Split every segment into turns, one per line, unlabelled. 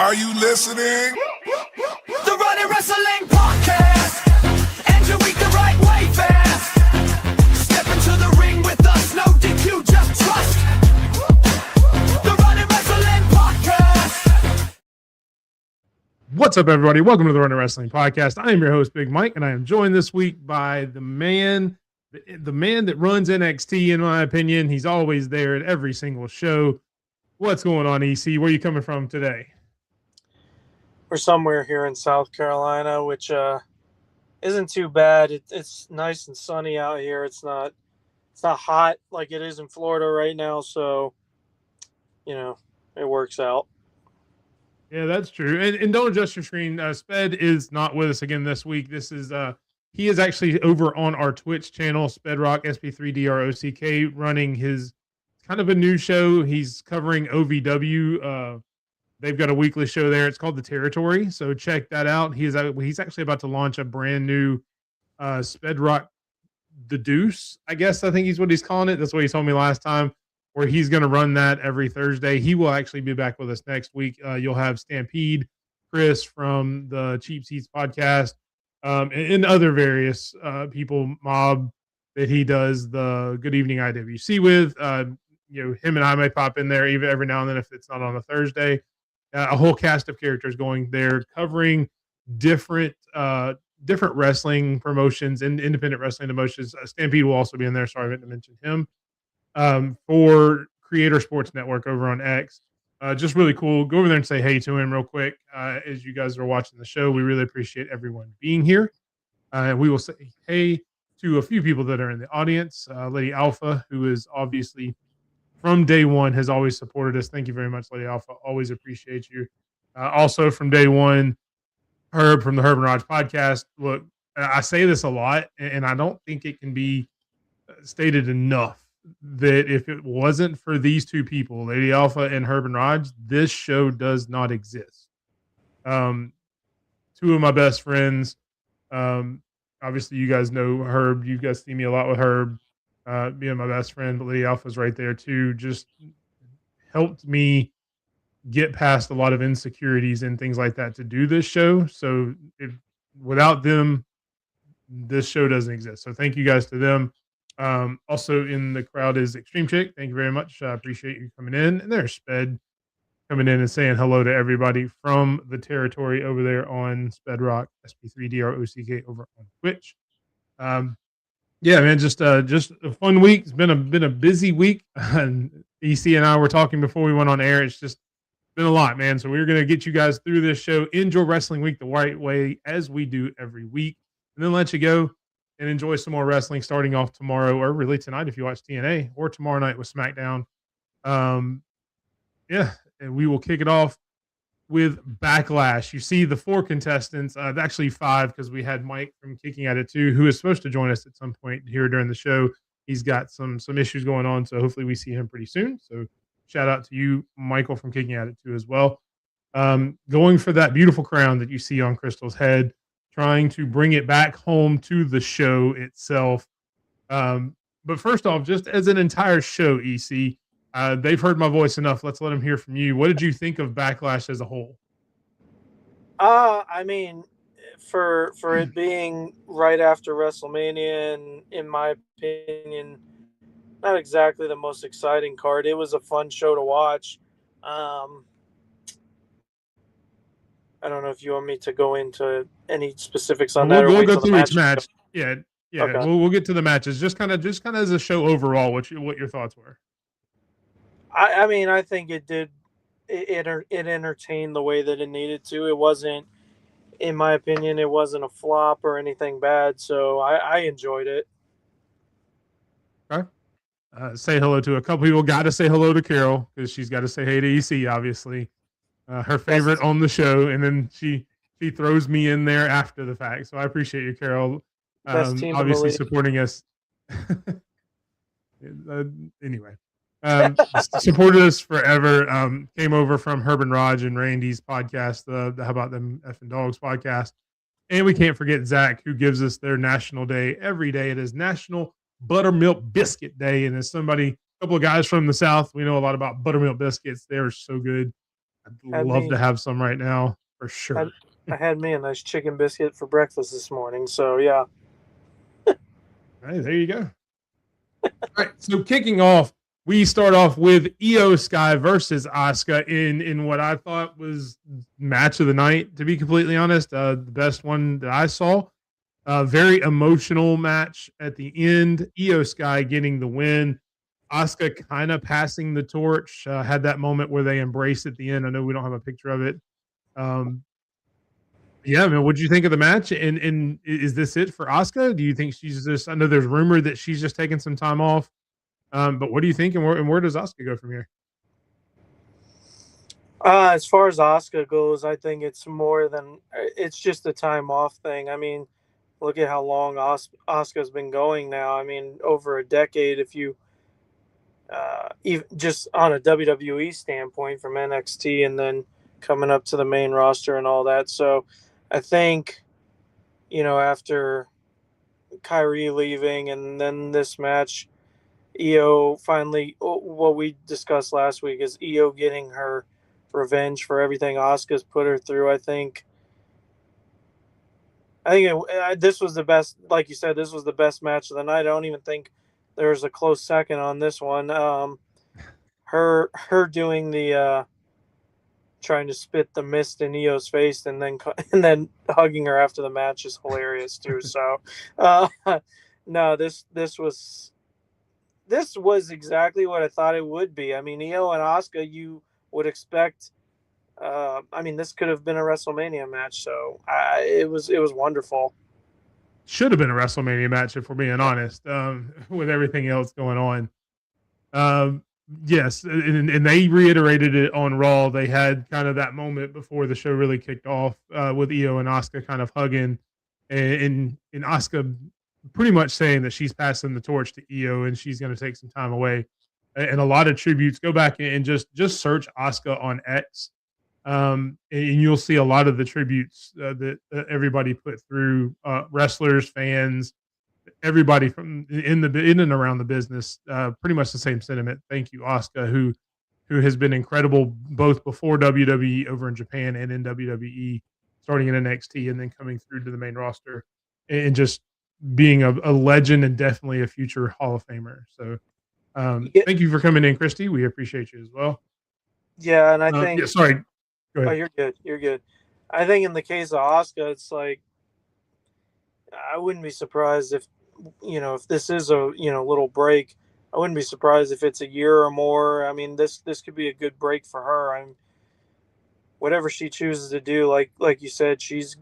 Are you listening?
The Running Wrestling Podcast. End your week the right way fast. Step into the ring with us, no DQ, just trust. The Running Wrestling Podcast.
What's up, everybody? Welcome to the Running Wrestling Podcast. I am your host, Big Mike, and I am joined this week by the man that runs NXT, in my opinion. He's always there at every single show. What's going on, EC? Where are you coming from today?
We're somewhere here in South Carolina, which isn't too bad. It's nice and sunny out here. It's not hot like it is in Florida right now, so it works out.
Yeah, that's true. And don't adjust your screen. Sped is not with us again this week. This is he is actually over on our Twitch channel, Spedrock SP3DROCK, running his kind of a new show. He's covering OVW. They've got a weekly show there. It's called The Territory, so check that out. He's actually about to launch a brand new Spedrock The Deuce, I think he's what he's calling it. That's what he told me last time, where he's going to run that every Thursday. He will actually be back with us next week. You'll have Stampede, Chris from the Cheap Seats podcast, and other various people, Mob, that he does the Good Evening IWC with. Him and I may pop in there even every now and then if it's not on a Thursday. A whole cast of characters going there covering different wrestling promotions and independent wrestling promotions. Stampede will also be in there. Sorry, I meant to mention him. For Creator Sports Network over on X. Just really cool. Go over there and say hey to him real quick as you guys are watching the show. We really appreciate everyone being here. We will say hey to a few people that are in the audience. Lady Alpha, who is obviously from day one has always supported us. Thank you very much, Lady Alpha. Always appreciate you. Also from day one, Herb from the Herb and Raj podcast. Look, I say this a lot, and I don't think it can be stated enough that if it wasn't for these two people, Lady Alpha and Herb and Raj, this show does not exist. Two of my best friends. Obviously, you guys know Herb. You guys see me a lot with Herb. Being my best friend, but Lady Alpha's right there too. Just helped me get past a lot of insecurities and things like that to do this show. So without them, this show doesn't exist. So thank you guys to them. Also in the crowd is Extreme Chick. Thank you very much. I appreciate you coming in. And there's Sped coming in and saying hello to everybody from the territory over there on Spedrock, SP3DROCK over on Twitch. Yeah, man, just a fun week. It's been a busy week. And EC and I were talking before we went on air. It's just been a lot, man. So we're going to get you guys through this show. Enjoy wrestling week the right way, as we do every week, and then let you go and enjoy some more wrestling starting off tomorrow, or really tonight if you watch TNA, or tomorrow night with SmackDown. And we will kick it off with Backlash. You see the 4 contestants, actually 5, because we had Mike from Kicking At It too, who is supposed to join us at some point here during the show. He's got some issues going on, so hopefully we see him pretty soon. So shout out to you, Michael from Kicking At It too as well. Going for that beautiful crown that you see on Crystal's head, trying to bring it back home to the show itself. But first off, just as an entire show, EC, they've heard my voice enough. Let's let them hear from you. What did you think of Backlash as a whole?
I mean, for it being right after WrestleMania, and in my opinion, not exactly the most exciting card. It was a fun show to watch. I don't know if you want me to go into any specifics on that.
We'll go through each match. Yeah.
Okay.
We'll get to the matches. Just kind of as a show overall. What your thoughts were?
I mean, I think it did. It entertained the way that it needed to. It wasn't, in my opinion, it wasn't a flop or anything bad. So I enjoyed it.
Okay. Say hello to a couple people. Got to say hello to Carol because she's got to say hey to EC, obviously. Her favorite on the show, and then she throws me in there after the fact. So I appreciate you, Carol. Obviously supporting us. Anyway. Supported us forever. Came over from Herb and Raj and Randy's podcast, the How About Them Effing Dogs podcast. And we can't forget Zach, who gives us their national day every day. It is National Buttermilk Biscuit Day. And as a couple of guys from the South, we know a lot about buttermilk biscuits. They're so good. I'd
Had
love to
me,
have some right now for
had,
sure.
I had me a nice chicken biscuit for breakfast this morning. So yeah,
Hey, there you go. All right, so kicking off, we start off with Io Sky versus Asuka in what I thought was match of the night. To be completely honest, the best one that I saw. Very emotional match at the end. Io Sky getting the win. Asuka kind of passing the torch. Had that moment where they embraced at the end. I know we don't have a picture of it. Um, yeah, man. What do you think of the match? And is this it for Asuka? Do you think she's just? I know there's rumor that she's just taking some time off. But what do you think, and where does Asuka go from here?
as far as Oscar goes, I think it's more than it's just a time off thing. I mean, look at how long Oscar's been going now. I mean, over a decade. If you even just on a WWE standpoint from NXT and then coming up to the main roster and all that. So I think, after Kyrie leaving and then this match, Io finally, what we discussed last week is Io getting her revenge for everything Asuka's put her through. This was the best, like you said, this was the best match of the night. I don't even think there's a close second on this one. Her doing the trying to spit the mist in Io's face and then hugging her after the match is hilarious too. So, uh, no, this was exactly what I thought it would be. I mean, Io and Asuka, you would expect. I mean, this could have been a WrestleMania match. So it was wonderful.
Should have been a WrestleMania match if we're being honest. With everything else going on. Um, yes, and they reiterated it on Raw. They had kind of that moment before the show really kicked off with Io and Asuka kind of hugging, and Asuka pretty much saying that she's passing the torch to Io and she's going to take some time away. And a lot of tributes. Go back and just search Asuka on X, and you'll see a lot of the tributes that everybody put through, wrestlers, fans, everybody from in and around the business, pretty much the same sentiment. Thank you, Asuka, who has been incredible both before WWE over in Japan and in WWE, starting in NXT and then coming through to the main roster, and just being a legend and definitely a future Hall of Famer. So,
Yeah,
thank you for coming in, Christy. We appreciate you as well.
yeah, and I
Yeah,
think.
sorry. Go
Oh,
ahead.
you're good. You're good. I think in the case of Asuka, it's like I wouldn't be surprised if if this is a little break. I wouldn't be surprised if it's a year or more. I mean, this could be a good break for her. I'm whatever she chooses to do. Like you said, she's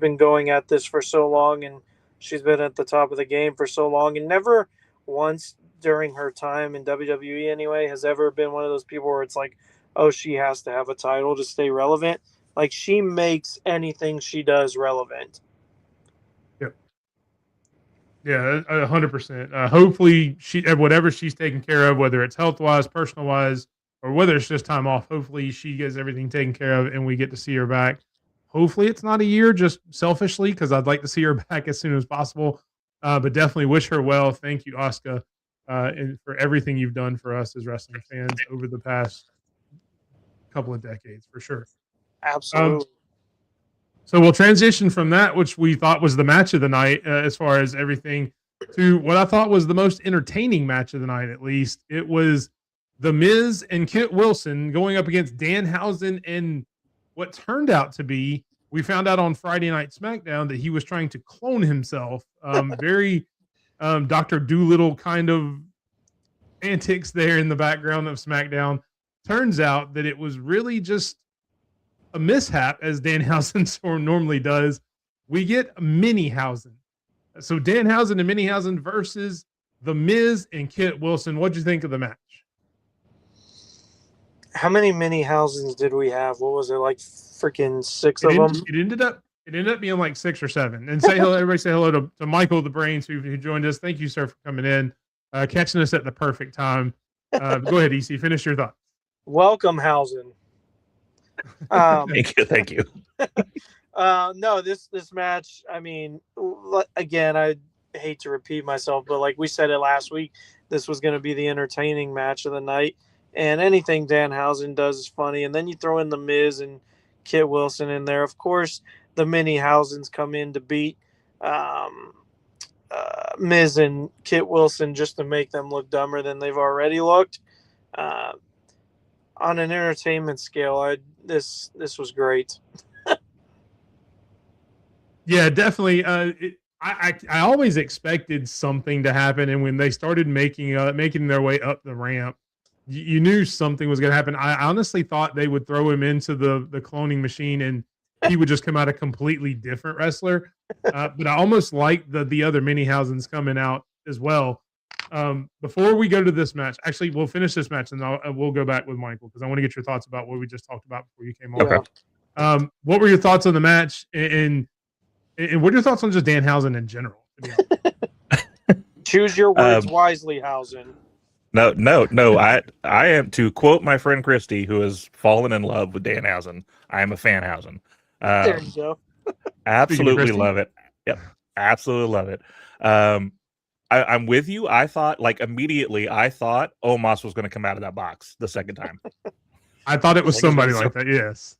been going at this for so long, and she's been at the top of the game for so long, and never once during her time in WWE anyway has ever been one of those people where it's like, oh, she has to have a title to stay relevant. Like she makes anything she does relevant.
Yep. Yeah, 100%. Hopefully, whatever she's taking care of, whether it's health wise, personal wise, or whether it's just time off. Hopefully, she gets everything taken care of, and we get to see her back. Hopefully, it's not a year, just selfishly, because I'd like to see her back as soon as possible. But definitely wish her well. Thank you, Asuka, and for everything you've done for us as wrestling fans over the past couple of decades, for sure. Um,
Absolutely.
So we'll transition from that, which we thought was the match of the night, as far as everything, to what I thought was the most entertaining match of the night. At least it was The Miz and Kent Wilson going up against Danhausen, and what turned out to be, we found out on Friday Night SmackDown that he was trying to clone himself. Very Doctor Doolittle kind of antics there in the background of SmackDown. Turns out that it was really just a mishap, as Danhausen normally does. We get Minihausen. So Danhausen and Minihausen versus The Miz and Kent Wilson. What'd you think of the match?
How many mini houses did we have? What was it, like freaking six
It,
of them?
it ended up being like 6 or 7. And say hello, everybody say hello to Michael the Brains who joined us. Thank you, sir, for coming in, catching us at the perfect time. Go ahead, EC. Finish your thoughts.
Welcome, Hausen.
Thank you.
No, this match. I mean, again, I hate to repeat myself, but like we said it last week, this was going to be the entertaining match of the night, and anything Danhausen does is funny. And then you throw in the Miz and Kit Wilson in there. Of course, the mini Housens come in to beat Miz and Kit Wilson just to make them look dumber than they've already looked. On an entertainment scale, this was great.
Yeah, definitely. I always expected something to happen, and when they started making their way up the ramp, you knew something was going to happen. I honestly thought they would throw him into the cloning machine, and he would just come out a completely different wrestler. But I almost like the other mini Housens coming out as well. Before we go to this match, actually, we'll finish this match, and we'll go back with Michael because I want to get your thoughts about what we just talked about before you came on.
Okay.
What were your thoughts on the match, and what are your thoughts on just Danhausen in general? To be honest?
Choose your words wisely, Hausen.
No. I am, to quote my friend Christy, who has fallen in love with Danhausen. I am a fan Hausen.
There you go.
Absolutely love it. Yep, absolutely love it. I'm with you. I thought, like, immediately, Omos was going to come out of that box the second time.
I thought it was somebody like that. Yes.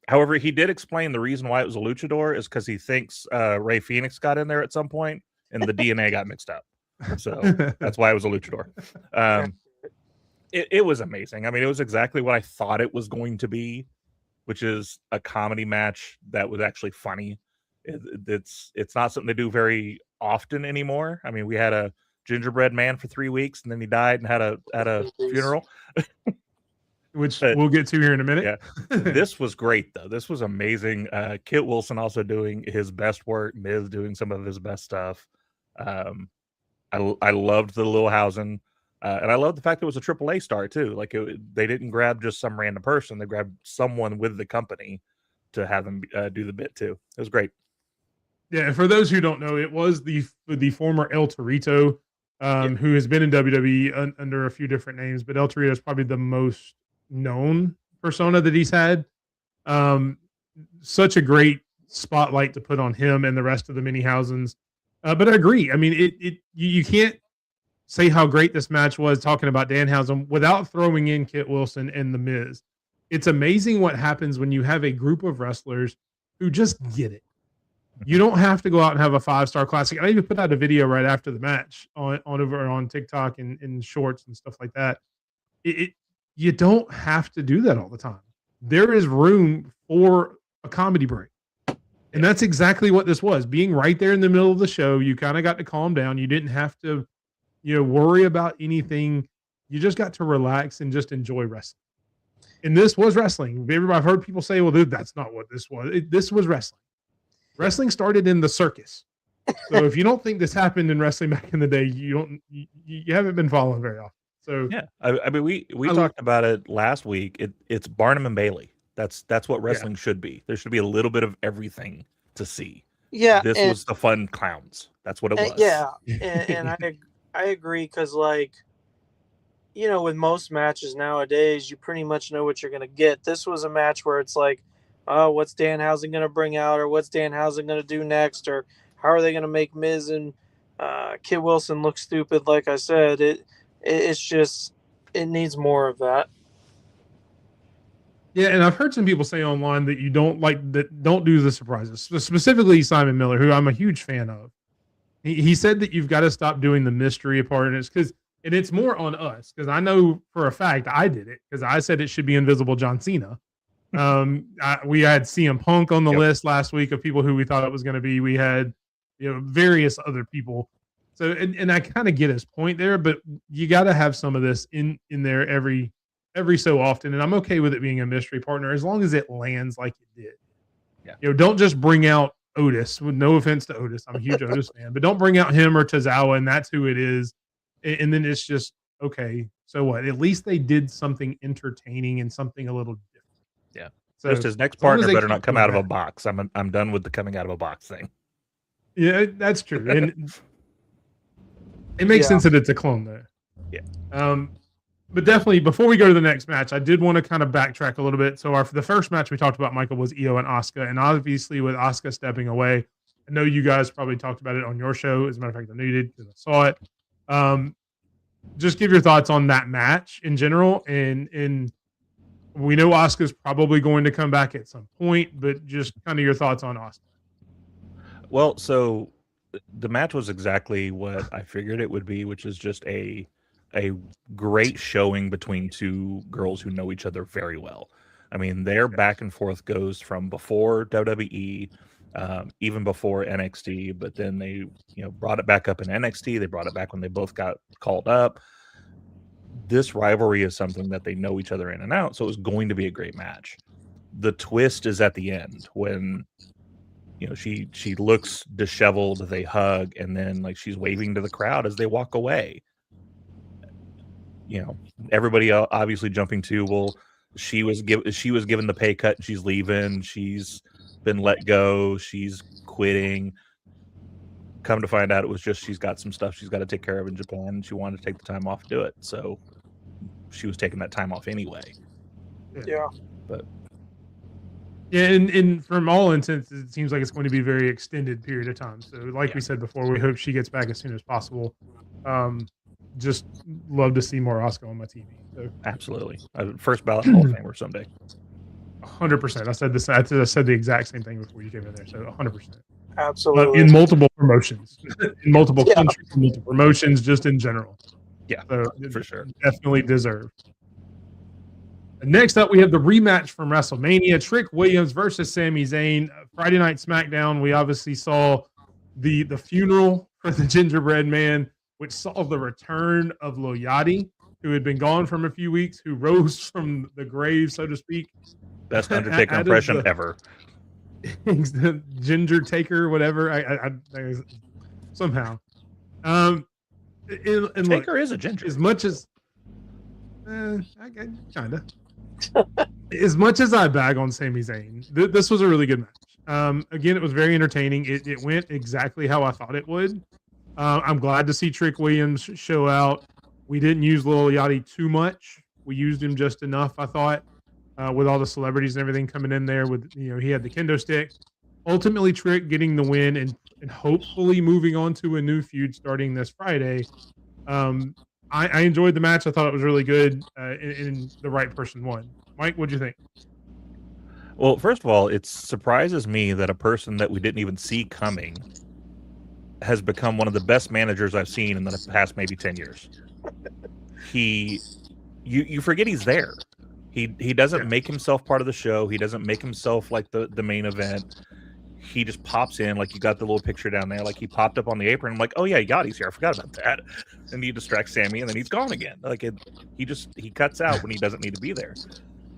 However, he did explain the reason why it was a luchador is because he thinks Rey Fenix got in there at some point and the DNA got mixed up. So that's why it was a luchador. It was amazing. I mean, it was exactly what I thought it was going to be, which is a comedy match that was actually funny. It's not something they do very often anymore. I mean, we had a gingerbread man for 3 weeks and then he died and had a funeral.
Which we'll get to here in a minute.
Yeah, this was great though. This was amazing. Kit Wilson also doing his best work. Miz doing some of his best stuff. I loved the Lil Hausen, and I love the fact it was a AAA star too. Like they didn't grab just some random person; they grabbed someone with the company to have them do the bit too. It was great.
Yeah, and for those who don't know, it was the former El Torito, who has been in WWE under a few different names, but El Torito is probably the most known persona that he's had. Such a great spotlight to put on him and the rest of the mini Housens. But I agree. I mean, you can't say how great this match was talking about Danhausen without throwing in Kit Wilson and The Miz. It's amazing what happens when you have a group of wrestlers who just get it. You don't have to go out and have a 5-star classic. I even put out a video right after the match on TikTok and shorts and stuff like that. You don't have to do that all the time. There is room for a comedy break. And that's exactly what this was. Being right there in the middle of the show, you kind of got to calm down. You didn't have to, worry about anything. You just got to relax and just enjoy wrestling. And this was wrestling. I've heard people say, well, dude, that's not what this was. This was wrestling. Wrestling started in the circus. So if you don't think this happened in wrestling back in the day, you haven't been following very often. So
yeah, I mean, we talked about it last week. It's Barnum and Bailey. That's what wrestling should be. There should be a little bit of everything to see.
Yeah,
this was the fun clowns. That's what it was.
Yeah, and I agree because, like, with most matches nowadays, you pretty much know what you're gonna get. This was a match where it's like, oh, what's Danhausen gonna bring out, or what's Danhausen gonna do next, or how are they gonna make Miz and Kit Wilson look stupid? Like I said, it's just it needs more of that.
Yeah, and I've heard some people say online that don't do the surprises. Specifically Simon Miller, who I'm a huge fan of. He said that you've got to stop doing the mystery part, and it's more on us because I know for a fact I did it because I said it should be Invisible John Cena. We had CM Punk on the list last week of people who we thought it was going to be. We had various other people. So and I kind of get his point there, but you got to have some of this in there every so often, and I'm okay with it being a mystery partner as long as it lands like it did. Yeah. Don't just bring out Otis. With no offense to Otis, I'm a huge Otis fan, but don't bring out him or Tozawa, and that's who it is. And then it's just okay. So what? At least they did something entertaining and something a little different.
Yeah. So just his next partner better not come out of a box. I'm done with the coming out of a box thing.
Yeah, that's true, and it makes sense that it's a clone there.
Yeah.
But definitely, before we go to the next match, I did want to kind of backtrack a little bit. So the first match we talked about, Michael, was Io and Asuka. And obviously, with Asuka stepping away, I know you guys probably talked about it on your show. As a matter of fact, I knew you did because I saw it. just give your thoughts on that match in general. And we know Asuka's probably going to come back at some point, but just kind of your thoughts on Asuka.
Well, so the match was exactly what I figured it would be, which is just a great showing between two girls who know each other very well. I mean, their back and forth goes from before WWE, even before NXT, but then they brought it back up in NXT. They brought it back when they both got called up. This rivalry is something that they know each other in and out, so it was going to be a great match. The twist is at the end when she looks disheveled, they hug, and then like she's waving to the crowd as they walk away. Everybody obviously jumping to, well, she was given the pay cut and she's leaving, she's been let go, she's quitting. Come to find out, it was just she's got some stuff she's got to take care of in Japan, and she wanted to take the time off to do it. So she was taking that time off anyway.
Yeah.
But
yeah, and from all intents, it seems like it's going to be a very extended period of time. So, like we said before, we hope she gets back as soon as possible. Just love to see more Asuka on my TV. So.
Absolutely, first ballot Hall of Famer someday.
100%. I said this. I said the exact same thing before you came in there. So 100%.
Absolutely.
In multiple promotions, in multiple countries, multiple promotions, just in general.
Yeah,
so
for sure.
Definitely deserved. And next up, we have the rematch from WrestleMania: Trick Williams versus Sami Zayn. Friday Night SmackDown. We obviously saw the funeral for the Gingerbread Man, which saw the return of Lil Yachty, who had been gone from a few weeks, who rose from the grave, so to speak.
Best Undertaker impression ever.
Ginger Taker, whatever. I somehow. And
Taker
look,
is a ginger.
As much as, kinda. As much as I bag on Sami Zayn, this was a really good match. Again, it was very entertaining. It went exactly how I thought it would. I'm glad to see Trick Williams show out. We didn't use Lil Yachty too much. We used him just enough, I thought. With all the celebrities and everything coming in there, with he had the kendo stick. Ultimately, Trick getting the win and hopefully moving on to a new feud starting this Friday. I enjoyed the match. I thought it was really good, and the right person won. Mike, what'd you think?
Well, first of all, it surprises me that a person that we didn't even see coming has become one of the best managers I've seen in the past maybe 10 years. You forget he's there. He doesn't make himself part of the show. He doesn't make himself like the main event. He just pops in, like you got the little picture down there. Like he popped up on the apron. I'm like, oh yeah, Yachty's here. I forgot about that. And he distracts Sammy, and then he's gone again. Like he cuts out when he doesn't need to be there.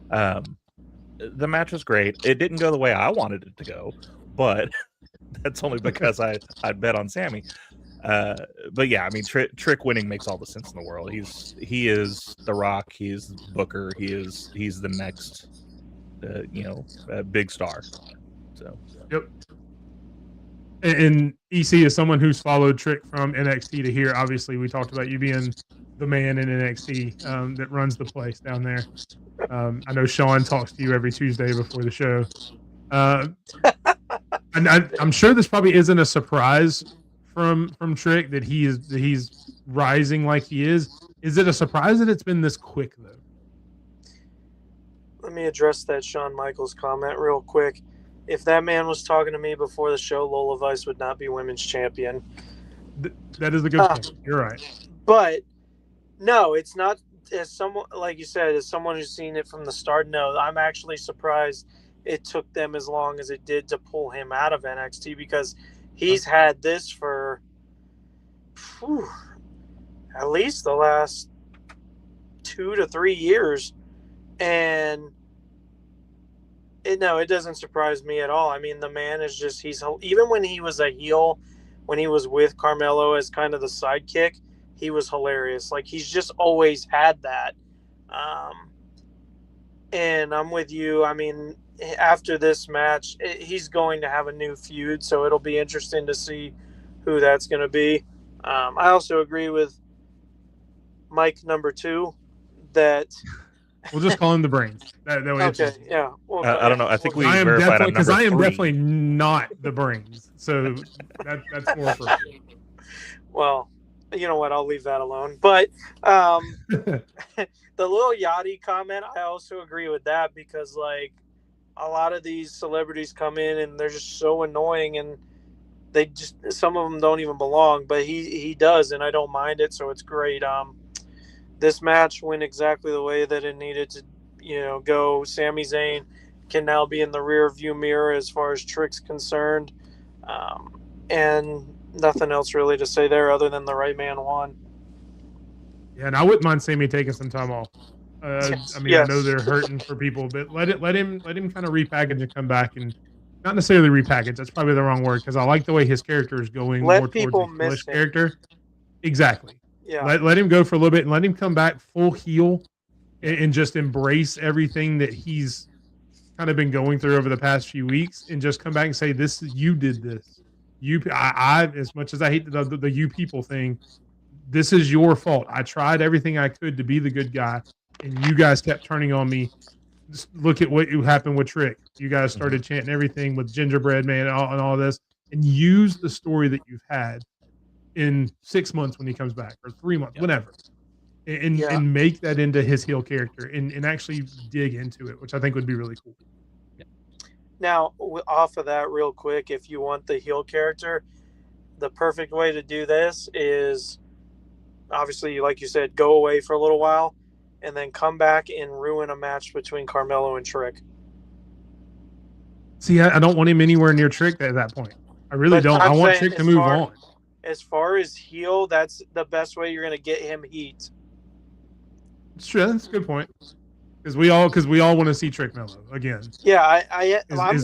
The match was great. It didn't go the way I wanted it to go, but that's only because I'd bet on Sammy. But yeah, I mean, Trick winning makes all the sense in the world. He is The Rock. He is Booker. He's the next, big star. So
yep. And EC is someone who's followed Trick from NXT to here. Obviously, we talked about you being the man in NXT that runs the place down there. I know Sean talks to you every Tuesday before the show. And I'm sure this probably isn't a surprise from Trick that he's rising like he is. Is it a surprise that it's been this quick though?
Let me address that Shawn Michaels comment real quick. If that man was talking to me before the show, Lola Vice would not be women's champion.
That is a good point. You're right.
But no, it's not. As someone, like you said, as someone who's seen it from the start, no, I'm actually surprised it took them as long as it did to pull him out of NXT, because he's had this for at least the last 2 to 3 years. And it doesn't surprise me at all. I mean, the man is just, even when he was a heel, when he was with Carmelo as kind of the sidekick, he was hilarious. Like, he's just always had that. And I'm with you. I mean, after this match, he's going to have a new feud, so it'll be interesting to see who that's going to be. I also agree with Mike number 2 that
we'll just call him the Brains. That way.
Okay, yeah. Well,
I don't know. I think we
I am
verified
definitely, because I am
3.
definitely not the Brains. So that's more for.
Well, You know what? I'll leave that alone. But the little Yachty comment, I also agree with that because like a lot of these celebrities come in and they're just so annoying and they just some of them don't even belong. But he does, and I don't mind it, so it's great. This match went exactly the way that it needed to, go. Sami Zayn can now be in the rear view mirror as far as Trick's concerned. And nothing else really to say there other than the right man won.
Yeah, and I wouldn't mind Sammy taking some time off. I mean, I know they're hurting for people, but let him kind of repackage and come back, and not necessarily repackage. That's probably the wrong word because I like the way his character is going more towards the heelish character. Exactly.
Yeah.
Let him go for a little bit and let him come back full heel and just embrace everything that he's kind of been going through over the past few weeks, and just come back and say, "This you did this. I as much as I hate the you people thing, this is your fault. I tried everything I could to be the good guy, and you guys kept turning on me. Just look at what happened with Trick. You guys started chanting everything with Gingerbread Man and all this, and use the story that you've had in 6 months when he comes back, or 3 months, whatever, and make that into his heel character and actually dig into it, which I think would be really cool."
Now, off of that, real quick, if you want the heel character, the perfect way to do this is obviously, like you said, go away for a little while and then come back and ruin a match between Carmelo and Trick.
See, I don't want him anywhere near Trick at that point. I really don't. I want Trick to move on.
As far as heel, that's the best way you're going to get him heat.
It's true. That's a good point. Because we all want to see Trick Mello again.
Yeah, I'm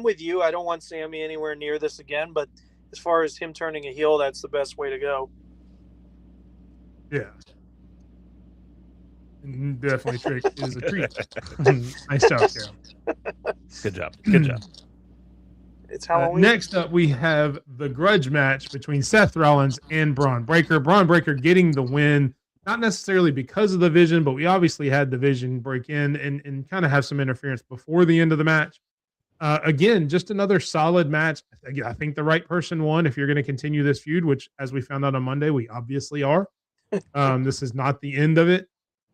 with you. I don't want Sammy anywhere near this again, but as far as him turning a heel, that's the best way to go.
Yeah. And definitely Trick is a treat. Nice job, Carol.
Good job. Good job.
It's Halloween.
Next up, we have the grudge match between Seth Rollins and Braun Breaker. Braun Breaker getting the win, not necessarily because of the Vision, but we obviously had the Vision break in and kind of have some interference before the end of the match. Again, just another solid match. I think the right person won if you're going to continue this feud, which, as we found out on Monday, we obviously are. This is not the end of it.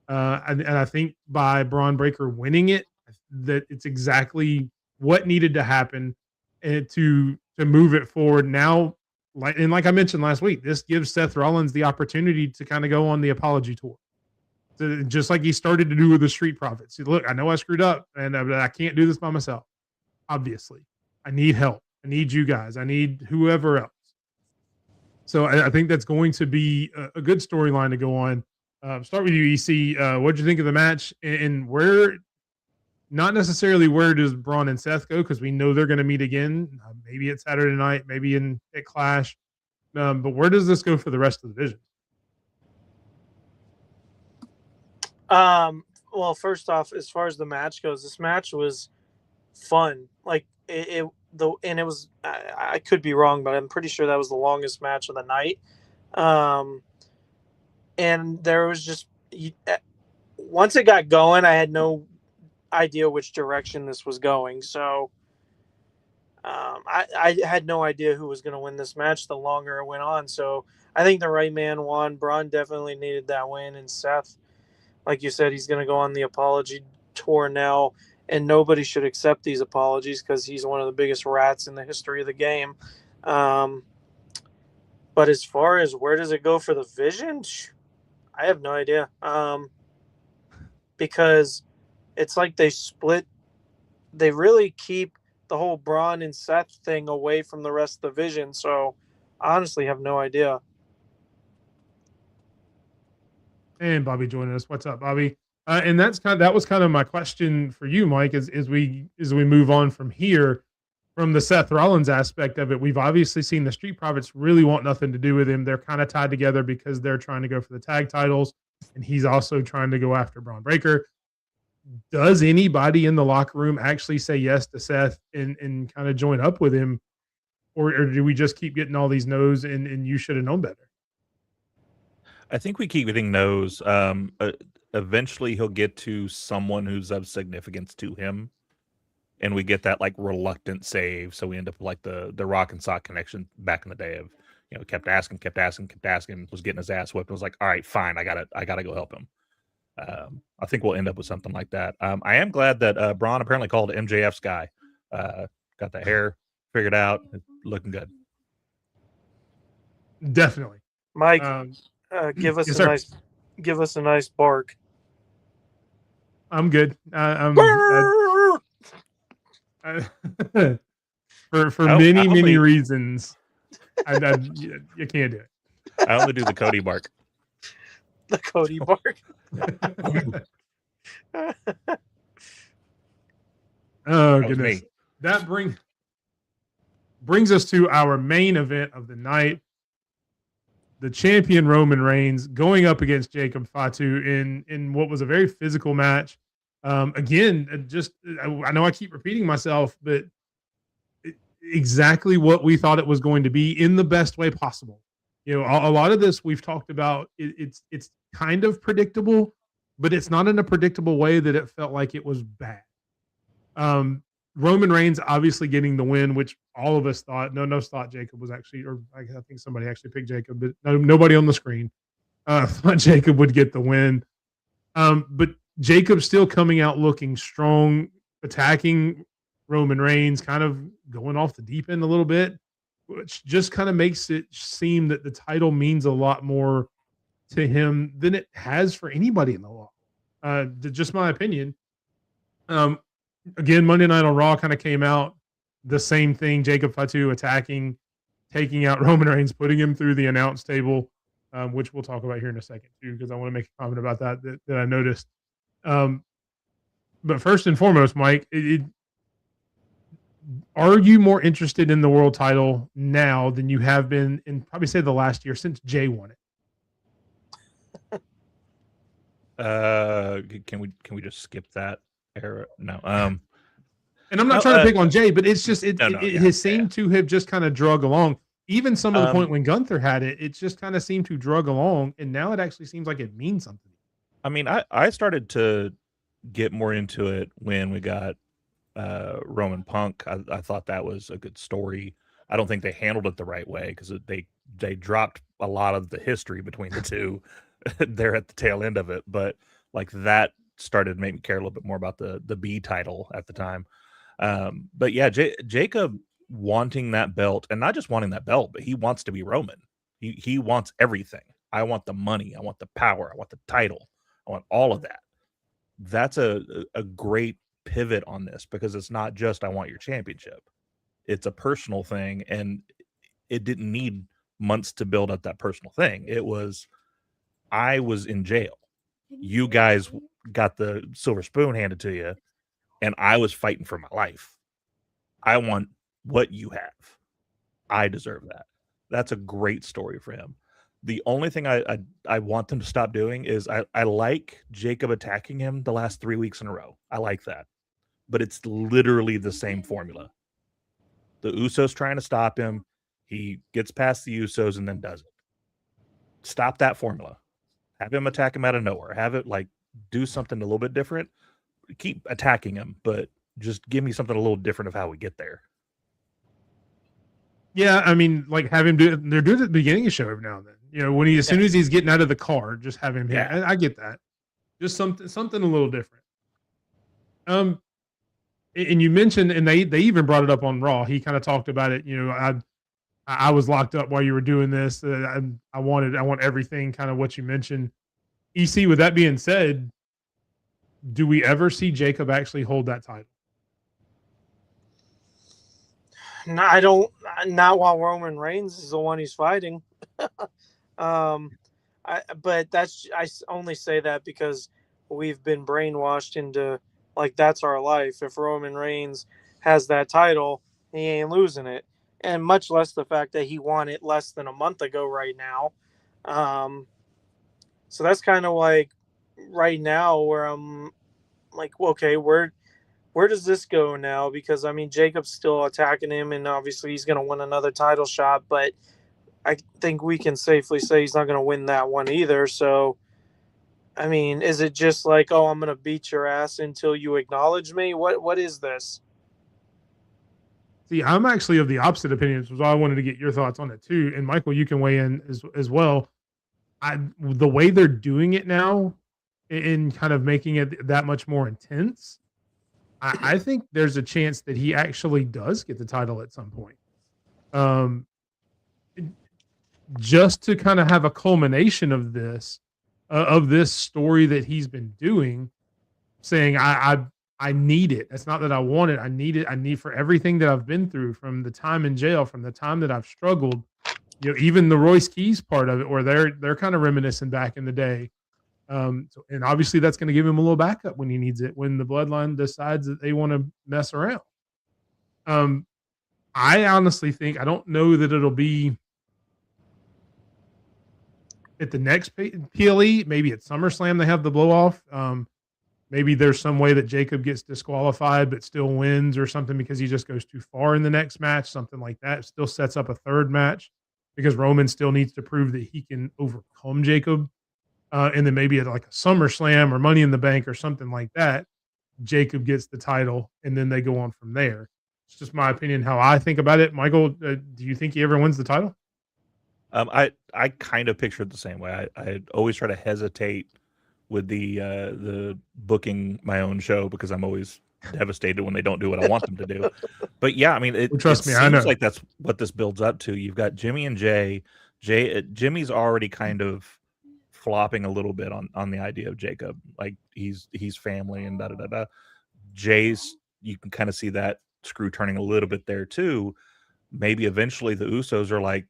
And I think by Braun Breaker winning it, that it's exactly what needed to happen to move it forward. Now, like I mentioned last week, this gives Seth Rollins the opportunity to kind of go on the apology tour. So just like he started to do with the Street Profits. Look, I know I screwed up and I can't do this by myself. Obviously, I need help. I need you guys. I need whoever else. So I think that's going to be a good storyline to go on. Start with you, EC. What did you think of the match, and where? Not necessarily where does Braun and Seth go, because we know they're going to meet again. Maybe at Saturday night, maybe at Clash. But where does this go for the rest of the division?
Well, first off, as far as the match goes, this match was fun. Like it was. I could be wrong, but I'm pretty sure that was the longest match of the night. And there was just once it got going, I had no idea which direction this was going. So I had no idea who was going to win this match the longer it went on. So I think the right man won. Braun definitely needed that win. And Seth, like you said, he's going to go on the apology tour now. And nobody should accept these apologies because he's one of the biggest rats in the history of the game. But as far as where does it go for the Vision, I have no idea. Because it's like they really keep the whole Braun and Seth thing away from the rest of the Vision. So I honestly have no idea.
And Bobby joining us. What's up, Bobby? And that was kind of my question for you, Mike, as we move on from here, from the Seth Rollins aspect of it. We've obviously seen the Street Profits really want nothing to do with him. They're kind of tied together because they're trying to go for the tag titles, and he's also trying to go after Braun Breaker. Does anybody in the locker room actually say yes to Seth and kind of join up with him, or do we just keep getting all these no's and you should have known better?
I think we keep getting no's. Eventually he'll get to someone who's of significance to him, and we get that like reluctant save. So we end up like the Rock and Sock connection back in the day of, kept asking, was getting his ass whipped. I was like, all right, fine, I gotta go help him. I think we'll end up with something like that. I am glad that Braun apparently called MJF's guy. Got the hair figured out, looking good.
Definitely.
Mike, give us
yes,
a
sir.
nice bark.
I'm good. For many reasons, you can't do it.
I only do the Cody bark.
The Cody bark.
Oh goodness! That brings us to our main event of the night. The champion Roman Reigns going up against Jacob Fatu in what was a very physical match. Again, I know I keep repeating myself, but exactly what we thought it was going to be in the best way possible. A lot of this we've talked about. It's kind of predictable, but it's not in a predictable way that it felt like it was bad. Roman Reigns obviously getting the win, which all of us thought. No thought Jacob was actually, or I think somebody actually picked Jacob, but nobody on the screen thought Jacob would get the win. But Jacob still coming out looking strong, attacking Roman Reigns, kind of going off the deep end a little bit, which just kind of makes it seem that the title means a lot more to him than it has for anybody in the law. Just my opinion. Again, Monday Night on Raw kind of came out the same thing. Jacob Fatu attacking, taking out Roman Reigns, putting him through the announce table, which we'll talk about here in a second too, because I want to make a comment about that I noticed. But first and foremost, Mike, are you more interested in the world title now than you have been in probably say the last year since Jay won it?
Can we just skip that era? No.
And I'm not trying to pick on Jay, but it's just it has seemed to have just kind of drug along. Even some of the point when Gunther had it, it just kind of seemed to drug along, and now it actually seems like it means something.
I mean, I started to get more into it when we got Roman Punk. I thought that was a good story. I don't think they handled it the right way because they dropped a lot of the history between the two there at the tail end of it. But like that started to make me care a little bit more about the B title at the time. But yeah, Jacob wanting that belt, and not just wanting that belt, but he wants to be Roman. He wants everything. I want the money. I want the power. I want the title. I want all of that. That's a great pivot on this because it's not just I want your championship. It's a personal thing, and it didn't need months to build up that personal thing. It was, I was in jail. You guys got the silver spoon handed to you, and I was fighting for my life. I want what you have. I deserve that. That's a great story for him. The only thing I want them to stop doing is I like Jacob attacking him the last 3 weeks in a row. I like that. But it's literally the same formula. The Usos trying to stop him. He gets past the Usos and then does it. Stop that formula. Have him attack him out of nowhere. Have it like do something a little bit different. Keep attacking him, but just give me something a little different of how we get there.
Yeah, I mean, like have him do it. They're doing it at the beginning of the show every now and then. When as soon as he's getting out of the car, just have him here. I get that. Just something a little different. And you mentioned, and they even brought it up on Raw. He kind of talked about it. I was locked up while you were doing this. I want everything. Kind of what you mentioned. EC. With that being said, do we ever see Jacob actually hold that title?
No, I don't. Not while Roman Reigns is the one he's fighting. But I only say that because we've been brainwashed into like that's our life. If Roman Reigns has that title, he ain't losing it, and much less the fact that he won it less than a month ago right now. So that's kind of like right now where I'm like, okay, where does this go now? Because I mean, Jacob's still attacking him, and obviously he's going to win another title shot, but I think we can safely say he's not going to win that one either. So, I mean, is it just like, oh, I'm going to beat your ass until you acknowledge me? What is this?
See, I'm actually of the opposite opinion, which is why I wanted to get your thoughts on it too. And Michael, you can weigh in as well. The way they're doing it now, in kind of making it that much more intense, I think there's a chance that he actually does get the title at some point. Just to kind of have a culmination of this story that he's been doing, saying I need it. It's not that I want it. I need it. I need for everything that I've been through, from the time in jail, from the time that I've struggled. Even the Royce Keys part of it, where they're kind of reminiscing back in the day. And obviously that's going to give him a little backup when he needs it, when the bloodline decides that they want to mess around. I honestly think, I don't know that it'll be at the next PLE, maybe at SummerSlam they have the blow off. Maybe there's some way that Jacob gets disqualified but still wins or something because he just goes too far in the next match, something like that. Still sets up a third match because Roman still needs to prove that he can overcome Jacob. And then maybe at like a SummerSlam or Money in the Bank or something like that, Jacob gets the title and then they go on from there. It's just my opinion, how I think about it. Michael, do you think he ever wins the title?
I kind of picture it the same way. I always try to hesitate with the booking my own show because I'm always devastated when they don't do what I want them to do. But yeah, I mean, it
Trust me, I
seems
know.
like that's what this builds up to. You've got Jimmy and Jay. Jimmy's already kind of flopping a little bit on the idea of Jacob, like he's family and da da da da. Jay's, you can kind of see that screw turning a little bit there too. Maybe eventually the Usos are like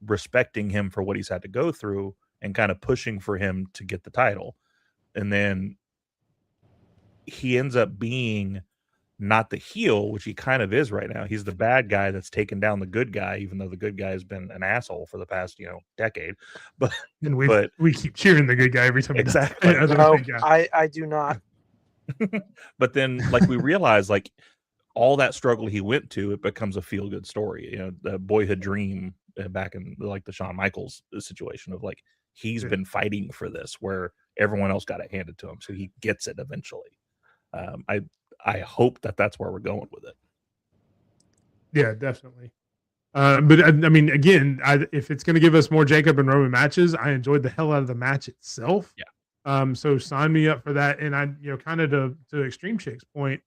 respecting him for what he's had to go through and kind of pushing for him to get the title, and then he ends up being not the heel, which he kind of is right now. He's the bad guy that's taken down the good guy, even though the good guy has been an asshole for the past decade. But
we keep cheering the good guy every time.
Exactly.
No, I do not.
But then, like, we realize, like, all that struggle he went to, it becomes a feel good story. The boyhood dream back in like the Shawn Michaels situation of like he's been fighting for this where everyone else got it handed to him, so he gets it eventually. I hope that that's where we're going with it.
Yeah, definitely. But I mean, again, if it's going to give us more Jacob and Roman matches, I enjoyed the hell out of the match itself.
Yeah.
So sign me up for that. And I, kind of to Extreme Chick's point,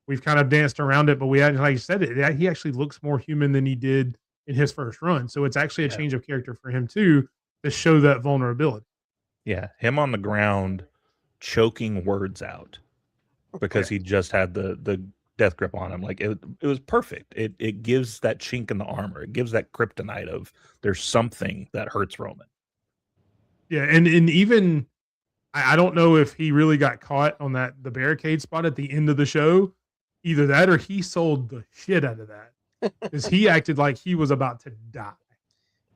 we've kind of danced around it, but we hadn't, like you said, he actually looks more human than he did in his first run. So it's actually a change of character for him too, to show that vulnerability.
Yeah, him on the ground choking words out because he just had the death grip on him. Like it was perfect. It gives that chink in the armor. It gives that kryptonite of there's something that hurts Roman.
Yeah, and even I don't know if he really got caught on the barricade spot at the end of the show. Either that or he sold the shit out of that because he acted like he was about to die.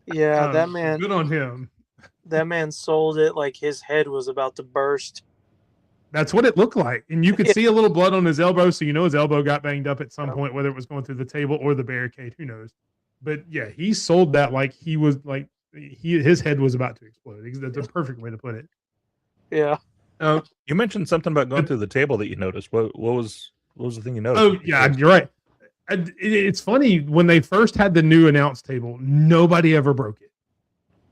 Yeah, that man.
Good on him.
That man sold it like his head was about to burst.
That's what it looked like. And you could see a little blood on his elbow. So, his elbow got banged up at some point, whether it was going through the table or the barricade, who knows? But yeah, he sold that like he was like, his head was about to explode. That's a perfect way to put it.
Yeah.
You mentioned something about going through the table that you noticed. What was the thing you noticed?
Oh yeah, you're right. It's funny, when they first had the new announce table, nobody ever broke it.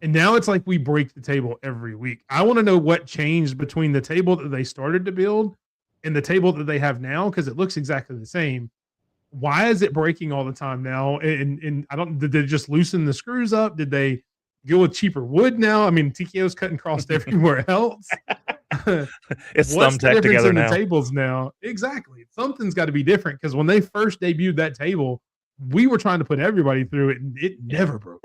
And now it's like we break the table every week. I want to know what changed between the table that they started to build and the table that they have now, because it looks exactly the same. Why is it breaking all the time now? And did they just loosen the screws up? Did they go with cheaper wood now? I mean, TKO's cutting crossed everywhere else.
It's
what's the difference
together
in
now.
The tables now? Exactly. Something's got to be different, because when they first debuted that table, we were trying to put everybody through it, and it never broke.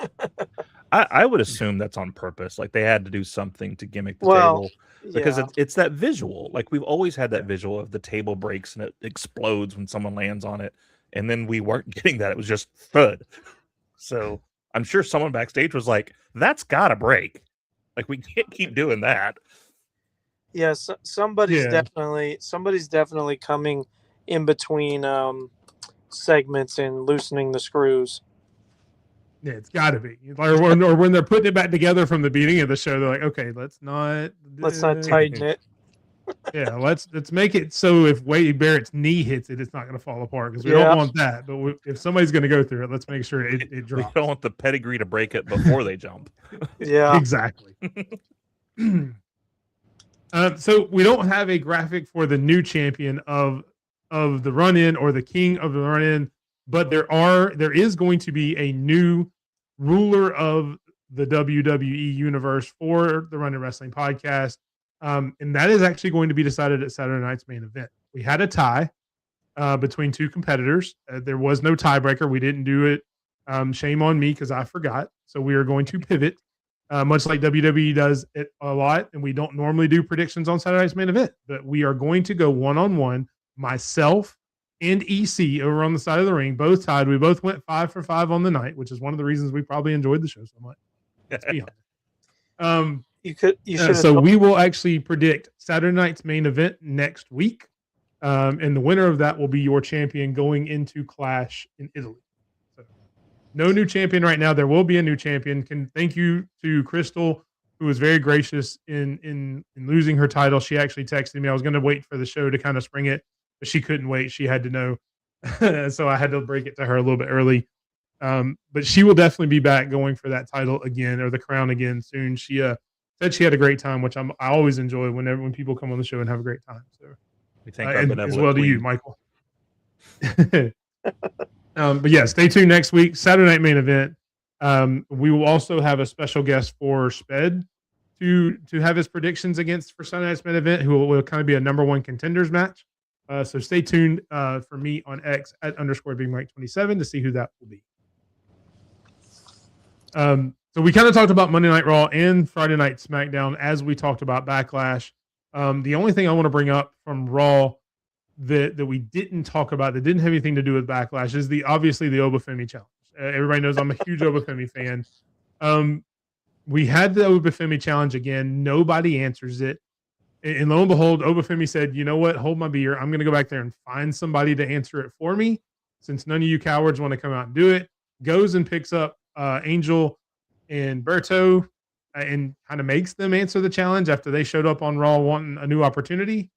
I would assume that's on purpose. Like they had to do something to gimmick the table because it's that visual. Like we've always had that visual of the table breaks and it explodes when someone lands on it. And then we weren't getting that. It was just thud. So I'm sure someone backstage was like, that's gotta break. Like we can't keep doing that.
Yes, somebody's definitely coming in between segments and loosening the screws.
Yeah, it's got to be. Or when they're putting it back together from the beginning of the show, they're like, okay, let's not
tighten it.
Yeah, let's make it so if Wade Barrett's knee hits it, it's not going to fall apart because we
Yeah.
don't want that. But if somebody's going to go through it, let's make sure it
We
drops.
don't want the pedigree to break it before they jump.
Yeah.
Exactly. So we don't have a graphic for the new champion of the run-in or the king of the run-in, but there is going to be a new ruler of the WWE universe for the Run-In Wrestling podcast. And that is actually going to be decided at Saturday night's main event. We had a tie between two competitors. There was no tiebreaker. We didn't do it. Shame on me because I forgot. So we are going to pivot, much like WWE does it a lot. And we don't normally do predictions on Saturday night's main event, but we are going to go one-on-one. Myself and EC over on the side of the ring, both tied. We both went 5 for 5 on the night, which is one of the reasons we probably enjoyed the show so much. Let's be honest.
You should.
So we will actually predict Saturday night's main event next week, and the winner of that will be your champion going into Clash in Italy. So, no new champion right now. There will be a new champion. Thank you to Crystal, who was very gracious in losing her title. She actually texted me. I was going to wait for the show to kind of spring it, but she couldn't wait. She had to know, so I had to break it to her a little bit early. But she will definitely be back going for that title again or the crown again soon. She said she had a great time, which I always enjoy when people come on the show and have a great time. So
We think
and as well to you, Michael. But yeah, stay tuned next week, Saturday night main event. We will also have a special guest for Sped to have his predictions against for Saturday night's main event, who will kind of be a number one contenders match. So stay tuned for me on X at _BigMike27 to see who that will be. So we kind of talked about Monday Night Raw and Friday Night SmackDown as we talked about Backlash. The only thing I want to bring up from Raw that we didn't talk about that didn't have anything to do with Backlash is obviously the Obafemi challenge. Everybody knows I'm a huge Obafemi fan. We had the Obafemi challenge again. Nobody answers it. And lo and behold, Obafemi said, you know what? Hold my beer. I'm going to go back there and find somebody to answer it for me since none of you cowards want to come out and do it. Goes and picks up Angel and Berto and kind of makes them answer the challenge after they showed up on Raw wanting a new opportunity.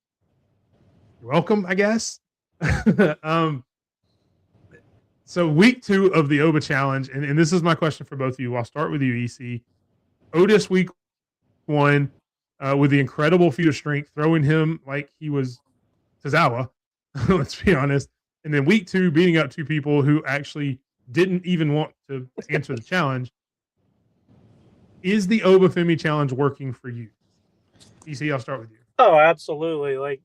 You're welcome, I guess. So week 2 of the Oba challenge, and this is my question for both of you. I'll start with you, EC. Otis week 1 with the incredible feat of strength, throwing him like he was Tozawa, let's be honest. And then week 2, beating up 2 people who actually didn't even want to answer the challenge. Is the Obafemi challenge working for you? EC, I'll start with you.
Oh, absolutely. Like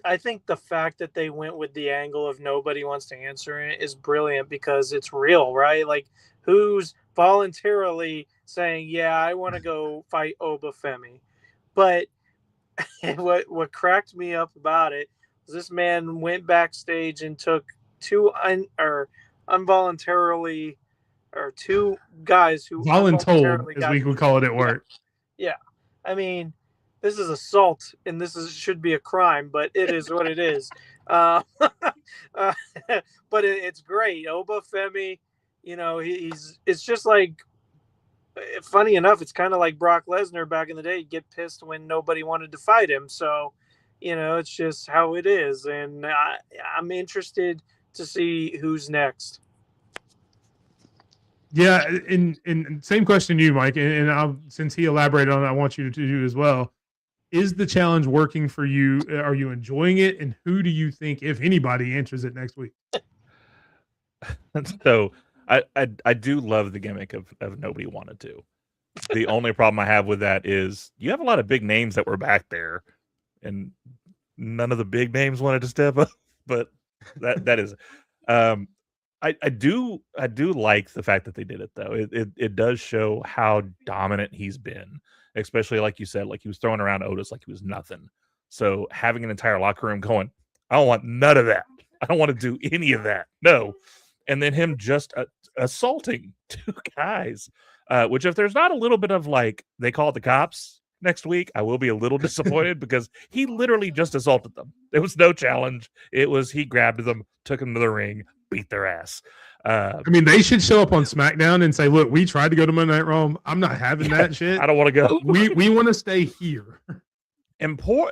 I think the fact that they went with the angle of nobody wants to answer it is brilliant because it's real, right? Like who's voluntarily saying, yeah, I want to go fight Obafemi. But what cracked me up about it was this man went backstage and took 2 involuntarily, or 2 guys who
voluntold, as we would call it at work.
Yeah. I mean, this is assault, and should be a crime, but it is what it is. But it's great. Obafemi, it's just like, funny enough, it's kind of like Brock Lesnar back in the day. He'd get pissed when nobody wanted to fight him. So, it's just how it is. And I'm interested to see who's next.
Yeah, and same question to you, Mike. And since he elaborated on it, I want you to do as well. Is the challenge working for you? Are you enjoying it? And who do you think, if anybody, answers it next week?
So I do love the gimmick of nobody wanted to. The only problem I have with that is you have a lot of big names that were back there, and none of the big names wanted to step up. But that is, I do like the fact that they did it though. It does show how dominant he's been, especially like you said, like he was throwing around Otis like he was nothing. So having an entire locker room going, I don't want none of that. I don't want to do any of that. No. And then him just assaulting 2 guys, which if there's not a little bit of like, they call the cops next week, I will be a little disappointed because he literally just assaulted them. There was no challenge. It was, he grabbed them, took them to the ring, beat their ass.
I mean, they should show up on SmackDown and say, look, we tried to go to Monday Night Raw. I'm not having that shit.
I don't want to go.
We want to stay here.
And poor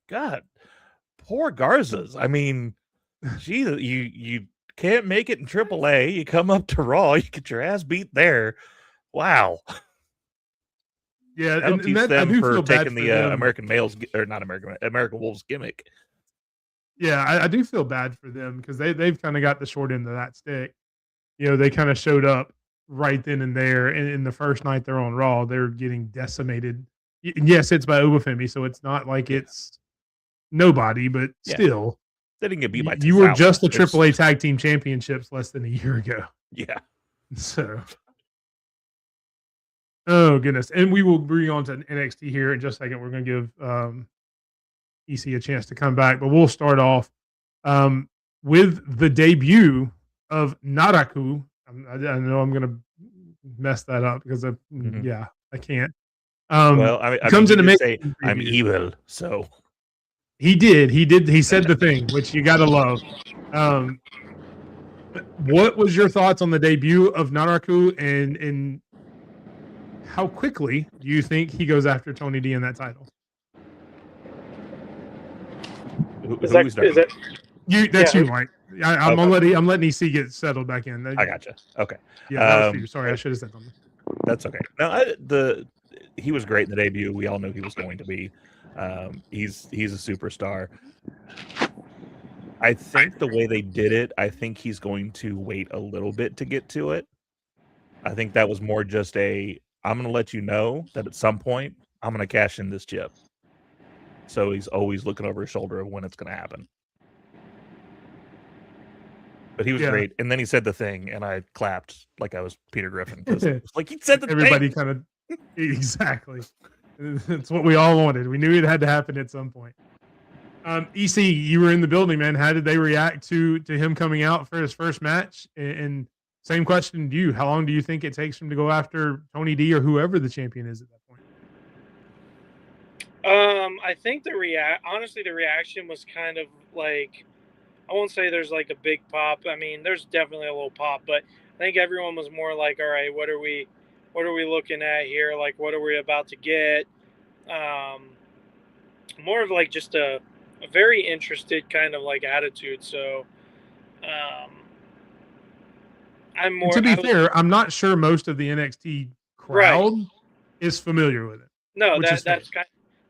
God, poor Garza's. I mean, gee, you can't make it in AAA. You come up to Raw, you get your ass beat there. Wow.
Yeah,
That'll
and
teach
that I
them
do
for
feel bad
taking
for
the
them.
American males, or not American Wolves gimmick.
Yeah, I do feel bad for them because they've kind of got the short end of that stick. They kind of showed up right then and there, and in the first night they're on Raw, they're getting decimated. Yes, it's by Obafemi, so it's not like
Yeah.
it's nobody, but
Yeah.
still,
They didn't get beat by
you were
Tozawa.
just the
It's-
AAA Tag Team Championships less than a year ago.
Yeah.
So, oh goodness, and we will bring on to NXT here in just a second. We're going to give EC a chance to come back, but we'll start off with the debut of Naraku. I know I'm going to mess that up because I can't.
Well, I mean,
comes
he
in to
did
make
say I'm evil, so
he did. He said the thing, which you gotta love. What was your thoughts on the debut of Naraku, and how quickly do you think he goes after Tony D in that title?
Is that
You? That's
Yeah.
you, Mike. I'm
Okay.
letting EC get settled back in.
I gotcha. Okay.
Yeah, that was for you. Sorry, I should have said something.
That's okay. No, he was great in the debut. We all knew he was going to be. He's a superstar. I think the way they did it, I think he's going to wait a little bit to get to it. I think that was more just I'm going to let you know that at some point I'm going to cash in this chip. So he's always looking over his shoulder of when it's going to happen. But he was great. And then he said the thing, and I clapped like I was Peter Griffin. Like he said the
Everybody
thing.
kind of exactly. It's what we all wanted. We knew it had to happen at some point. EC, you were in the building, man. How did they react to him coming out for his first match? And same question to you. How long do you think it takes him to go after Tony D or whoever the champion is at that point?
I think the reaction was kind of like, I won't say there's like a big pop. I mean, there's definitely a little pop, but I think everyone was more like, all right, what are we looking at here? Like, what are we about to get? More of like just a very interested kind of like attitude. So, I'm more.
And to be fair, I'm not sure most of the NXT crowd is familiar with it.
No,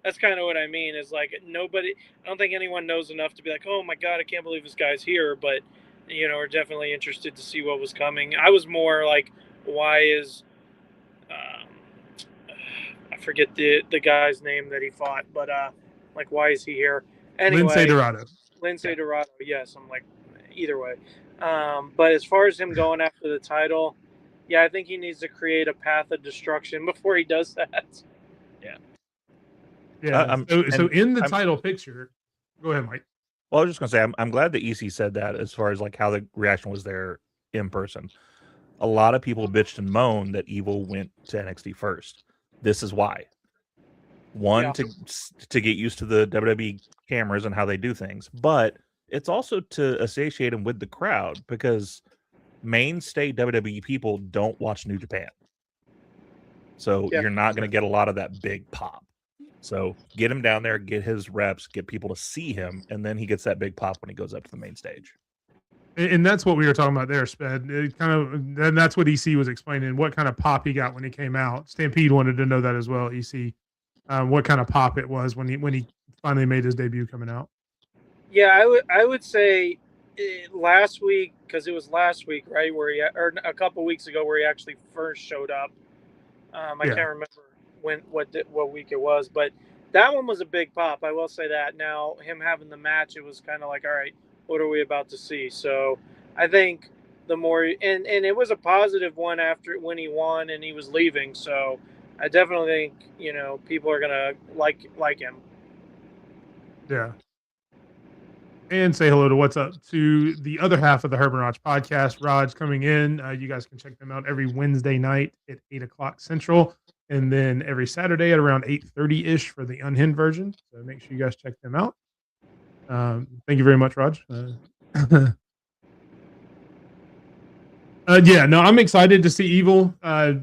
that's kind of what I mean. Is like nobody. I don't think anyone knows enough to be like, oh my god, I can't believe this guy's here. But are definitely interested to see what was coming. I was more like, why is I forget the guy's name that he fought, but like, why is he here? Anyway, Lindsay Dorado. Yes, I'm like, either way. But as far as him going after the title, yeah, I think he needs to create a path of destruction before he does that.
Yeah.
Yeah. So in the title picture, go ahead, Mike.
Well, I was just going to say, I'm glad that EC said that as far as like how the reaction was there in person. A lot of people bitched and moaned that Evil went to NXT first. This is why. One, to get used to the WWE cameras and how they do things, but it's also to associate him with the crowd because mainstay WWE people don't watch New Japan. So you're not going to get a lot of that big pop. So get him down there, get his reps, get people to see him, and then he gets that big pop when he goes up to the main stage.
And that's what we were talking about there, Sped. And that's what EC was explaining, what kind of pop he got when he came out. Stampede wanted to know that as well, EC. What kind of pop it was when he finally made his debut coming out.
Yeah, I would say last week, because it was last week, right, or a couple weeks ago where he actually first showed up. I can't remember what week it was, but that one was a big pop. I will say that. Now him having the match, it was kind of like, all right, what are we about to see? So I think the more and it was a positive one after when he won and he was leaving. So I definitely think people are gonna like him.
Yeah. And say hello to what's up to the other half of the Herb and Raj podcast. Raj coming in. You guys can check them out every Wednesday night at 8:00 Central, and then every Saturday at around 8:30-ish for the unhinged version. So make sure you guys check them out. Thank you very much, Raj. Yeah, no, I'm excited to see Evil,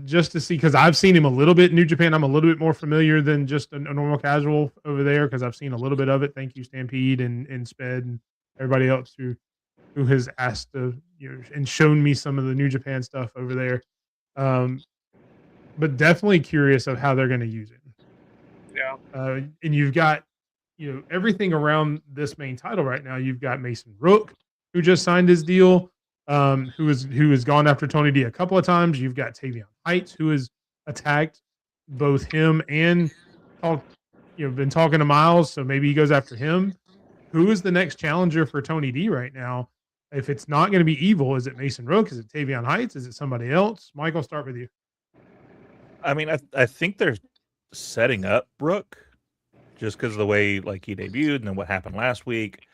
just to see, because I've seen him a little bit in New Japan. I'm a little bit more familiar than just a normal casual over there, because I've seen a little bit of it. Thank you, Stampede and Sped and everybody else who has asked to, and shown me some of the New Japan stuff over there. But definitely curious of how they're going to use it.
Yeah.
And you've got, everything around this main title right now. You've got Mason Rook, who just signed his deal, who has gone after Tony D a couple of times. You've got Tavion Heights, who has attacked both him and been talking to Miles, so maybe he goes after him. Who is the next challenger for Tony D right now? If it's not going to be Evil, is it Mason Rook? Is it Tavion Heights? Is it somebody else? Mike, I'll start with you.
I mean, I think they're setting up Rook just because of the way like he debuted and then what happened last week.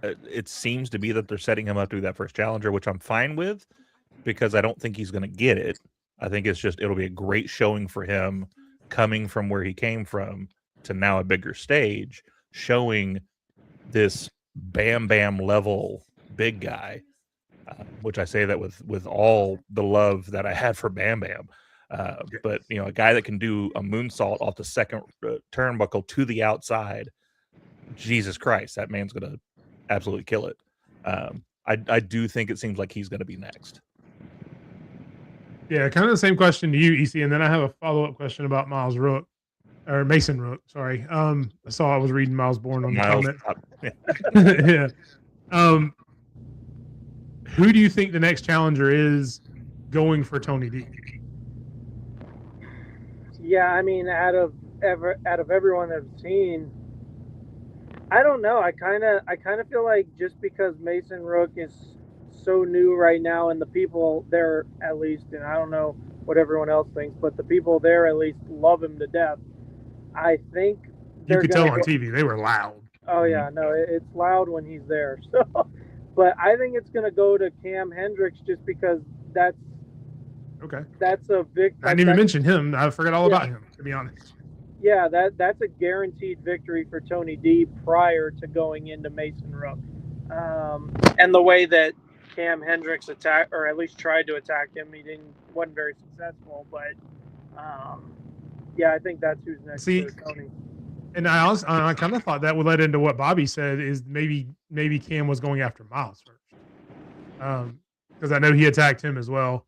It seems to be that they're setting him up to be that first challenger, which I'm fine with because I don't think he's going to get it. I think it'll be a great showing for him coming from where he came from to now a bigger stage, showing this Bam Bam level big guy, which I say that with all the love that I had for Bam Bam. But a guy that can do a moonsault off the second turnbuckle to the outside, Jesus Christ, that man's gonna absolutely kill it. I do think it seems like he's gonna be next.
Yeah, kind of the same question to you, EC, and then I have a follow-up question about Miles Rook or Mason Rook. Sorry, I saw I was reading Miles Bourne on the comment. Yeah. Who do you think the next challenger is going for Tony D?
Yeah, I mean, out of everyone I've seen, I don't know. I kind of feel like just because Mason Rook is so new right now, and the people there at least, and I don't know what everyone else thinks, but the people there at least love him to death. I think
you could tell on TV they were loud.
Oh yeah, no, it's loud when he's there. So, but I think it's going to go to Cam Hendricks just because that's a victory.
I didn't even mention him. I forgot all about him, to be honest.
Yeah, that's a guaranteed victory for Tony D prior to going into Mason Rook. And the way that Cam Hendricks attacked, or at least tried to attack him, wasn't very successful. But yeah, I think that's who's next for Tony.
And I kind of thought that would lead into what Bobby said, is maybe Cam was going after Miles first, because I know he attacked him as well.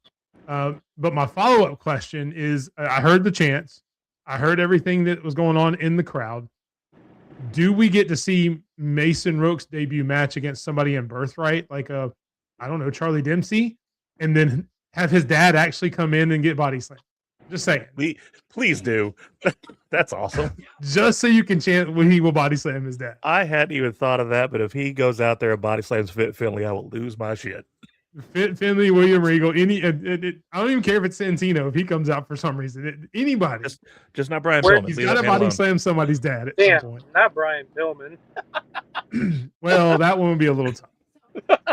But my follow-up question is, I heard the chants. I heard everything that was going on in the crowd. Do we get to see Mason Rook's debut match against somebody in Birthright, like Charlie Dempsey, and then have his dad actually come in and get body slammed? Just saying.
Please do. That's awesome.
Just so you can chant when he will body slam his dad.
I hadn't even thought of that, but if he goes out there and body slams Finley, I will lose my shit.
Finley, William Regal, I don't even care if it's Santino. If he comes out for some reason, anybody,
just not Brian Pillman.
He's got to body slam somebody's dad at some point.
Not Brian Pillman.
Well, that one would be a little tough.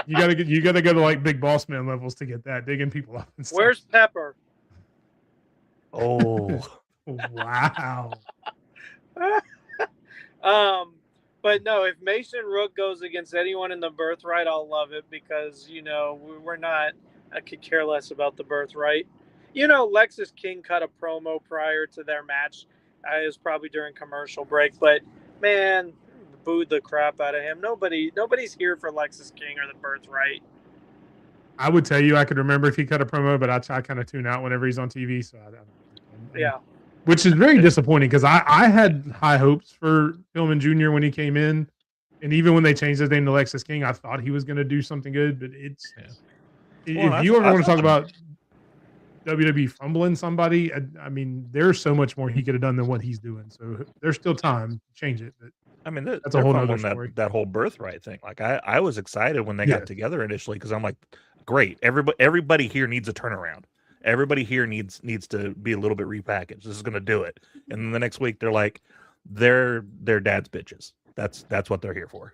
You gotta go to like Big Boss Man levels to get that, digging people up. And stuff.
Where's Pepper?
Oh,
wow.
But no, if Mason Rook goes against anyone in the Birthright, I'll love it because, we're not, I could care less about the Birthright. Lexus King cut a promo prior to their match. It was probably during commercial break, but man, booed the crap out of him. Nobody's here for Lexus King or the Birthright.
I would tell you I could remember if he cut a promo, but I kind of tune out whenever he's on TV. So
yeah.
Which is very disappointing because I had high hopes for Pillman Jr. when he came in. And even when they changed his name to Lexus King, I thought he was going to do something good. But if you ever want to talk about WWE fumbling somebody, I mean, there's so much more he could have done than what he's doing. So there's still time to change it. But
I mean,
that's a whole other story.
That whole Birthright thing. Like I was excited when they got together initially because I'm like, great. Everybody here needs a turnaround. Everybody here needs to be a little bit repackaged. This is going to do it. And then the next week they're like, they're dad's bitches. That's what they're here for.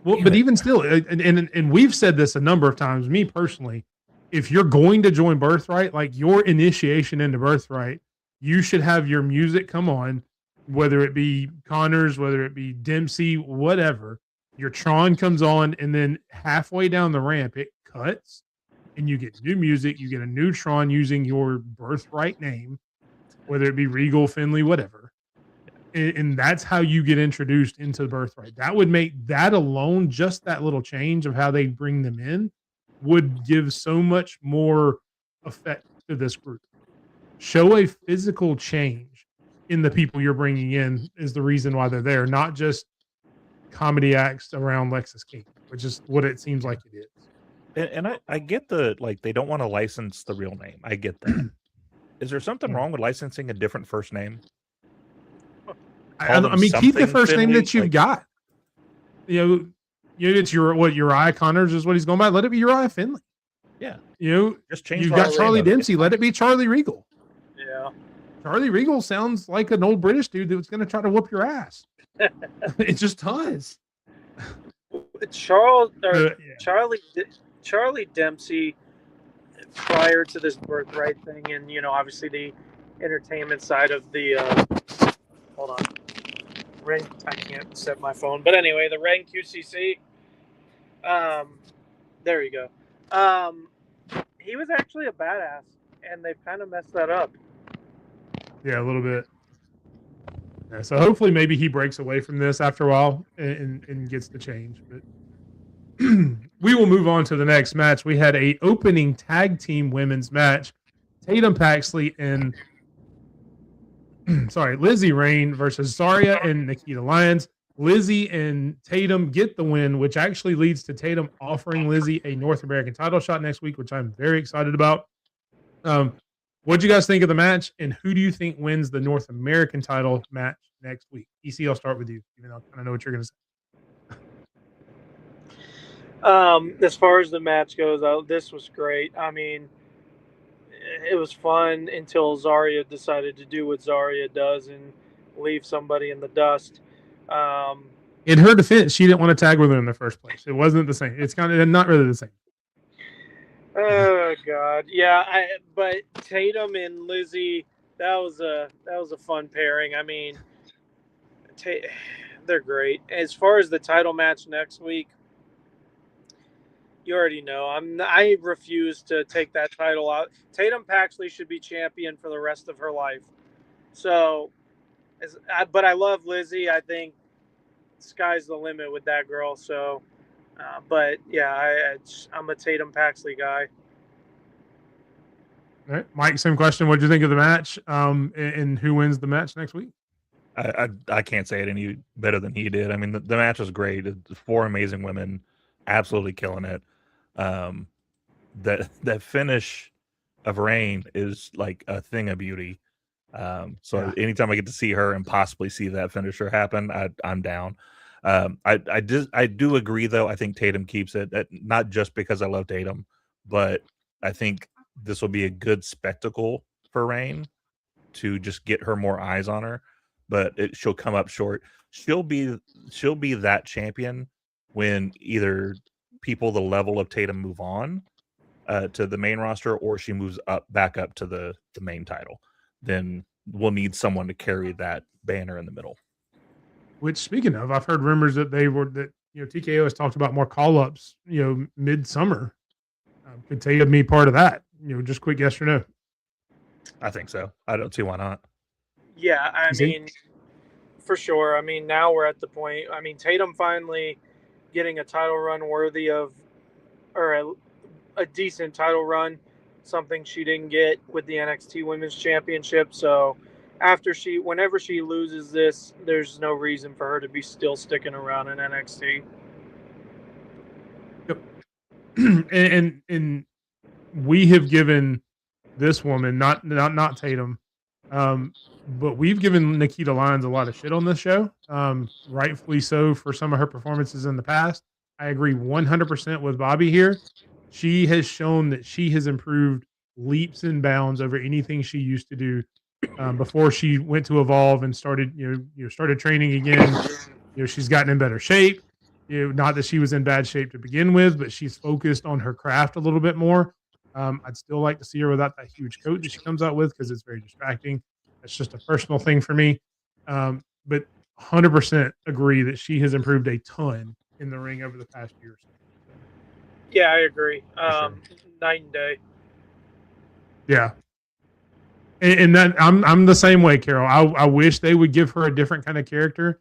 Well, but even still, and we've said this a number of times. Me personally, if you're going to join Birthright, like your initiation into Birthright, you should have your music come on, whether it be Connors, whether it be Dempsey, whatever. Your Tron comes on, and then halfway down the ramp, it cuts. and you get new music, you get a neutron using your birthright name, whether it be Regal, Finley, whatever. And that's how you get introduced into the birthright. That would make that alone, just that little change of how they bring them in, would give so much more effect to this group. Show a physical change in the people you're bringing in is the reason why they're there, not just comedy acts around Lexus King, which is what it seems like it is.
And I get the, like, they don't want to license the real name. I get that. Is there something wrong with licensing a different first name?
I mean, keep the first name that you've got. It's Uriah Connors is what he's going by. Let it be Uriah Finley.
Yeah.
Just change. You've got Charlie Dempsey. Let it be Charlie Regal.
Yeah.
Charlie Regal sounds like an old British dude that was going to try to whoop your ass. It just does.
Charlie Dempsey, prior to this birthright thing, and obviously the entertainment side of the hold on, ring. I can't set my phone, but anyway, the Ring QCC. There you go. He was actually a badass, and they've kind of messed that up.
Yeah, a little bit. Yeah, so hopefully, maybe he breaks away from this after a while and gets the change. But we will move on to the next match. We had a opening tag team women's match. Tatum Paxley and Lizzie Rain versus Zarya and Nikita Lyons. Lizzie and Tatum get the win, which actually leads to Tatum offering Lizzie a North American title shot next week, which I'm very excited about. What do you guys think of the match, and who do you think wins the North American title match next week? EC, I'll start with you, even though I kind of know what you're going to say.
As far as the match goes, this was great. I mean, it was fun until Zarya decided to do what Zarya does and leave somebody in the dust.
In her defense, she didn't want to tag with her in the first place. It wasn't the same. It's kind of not really the same.
Oh God, yeah. But Tatum and Lizzie, that was a fun pairing. I mean, they're great. As far as the title match next week, you already know. I refuse to take that title out. Tatum Paxley should be champion for the rest of her life. So, but I love Lizzie. I think sky's the limit with that girl. So, but yeah, I'm a Tatum Paxley guy.
All right, Mike. Same question. What did you think of the match? And who wins the match next week?
I can't say it any better than he did. I mean, the match was great. It's 4 amazing women, absolutely killing it. That finish of Rain is like a thing of beauty. Anytime I get to see her and possibly see that finisher happen, I'm down. I do agree though. I think Tatum keeps it, not just because I love Tatum, but I think this will be a good spectacle for Rain to just get her more eyes on her. But she'll come up short. She'll be that champion when either people the level of Tatum move on to the main roster, or she moves back up to the main title. Then we'll need someone to carry that banner in the middle.
Which, speaking of, I've heard rumors that TKO has talked about more call-ups, midsummer. Could Tatum be part of that? Just quick yes or no.
I think so. I don't see why not.
Yeah, I mean, for sure. I mean, now we're at the point. I mean, Tatum finally getting a title run worthy of, or a decent title run, something she didn't get with the NXT Women's Championship. So whenever she loses this, there's no reason for her to be still sticking around in NXT.
Yep. and we have given this woman, not Tatum, but we've given Nikita Lyons a lot of shit on this show, rightfully so for some of her performances in the past. I agree 100% with Bobby here. She has shown that she has improved leaps and bounds over anything she used to do before she went to Evolve and started training again. She's gotten in better shape. Not that she was in bad shape to begin with, but she's focused on her craft a little bit more. I'd still like to see her without that huge coat that she comes out with because it's very distracting. That's just a personal thing for me. But 100% agree that she has improved a ton in the ring over the past year or so.
Yeah, I agree.
Sure.
night and day.
Yeah. And that I'm the same way, Carol. I wish they would give her a different kind of character.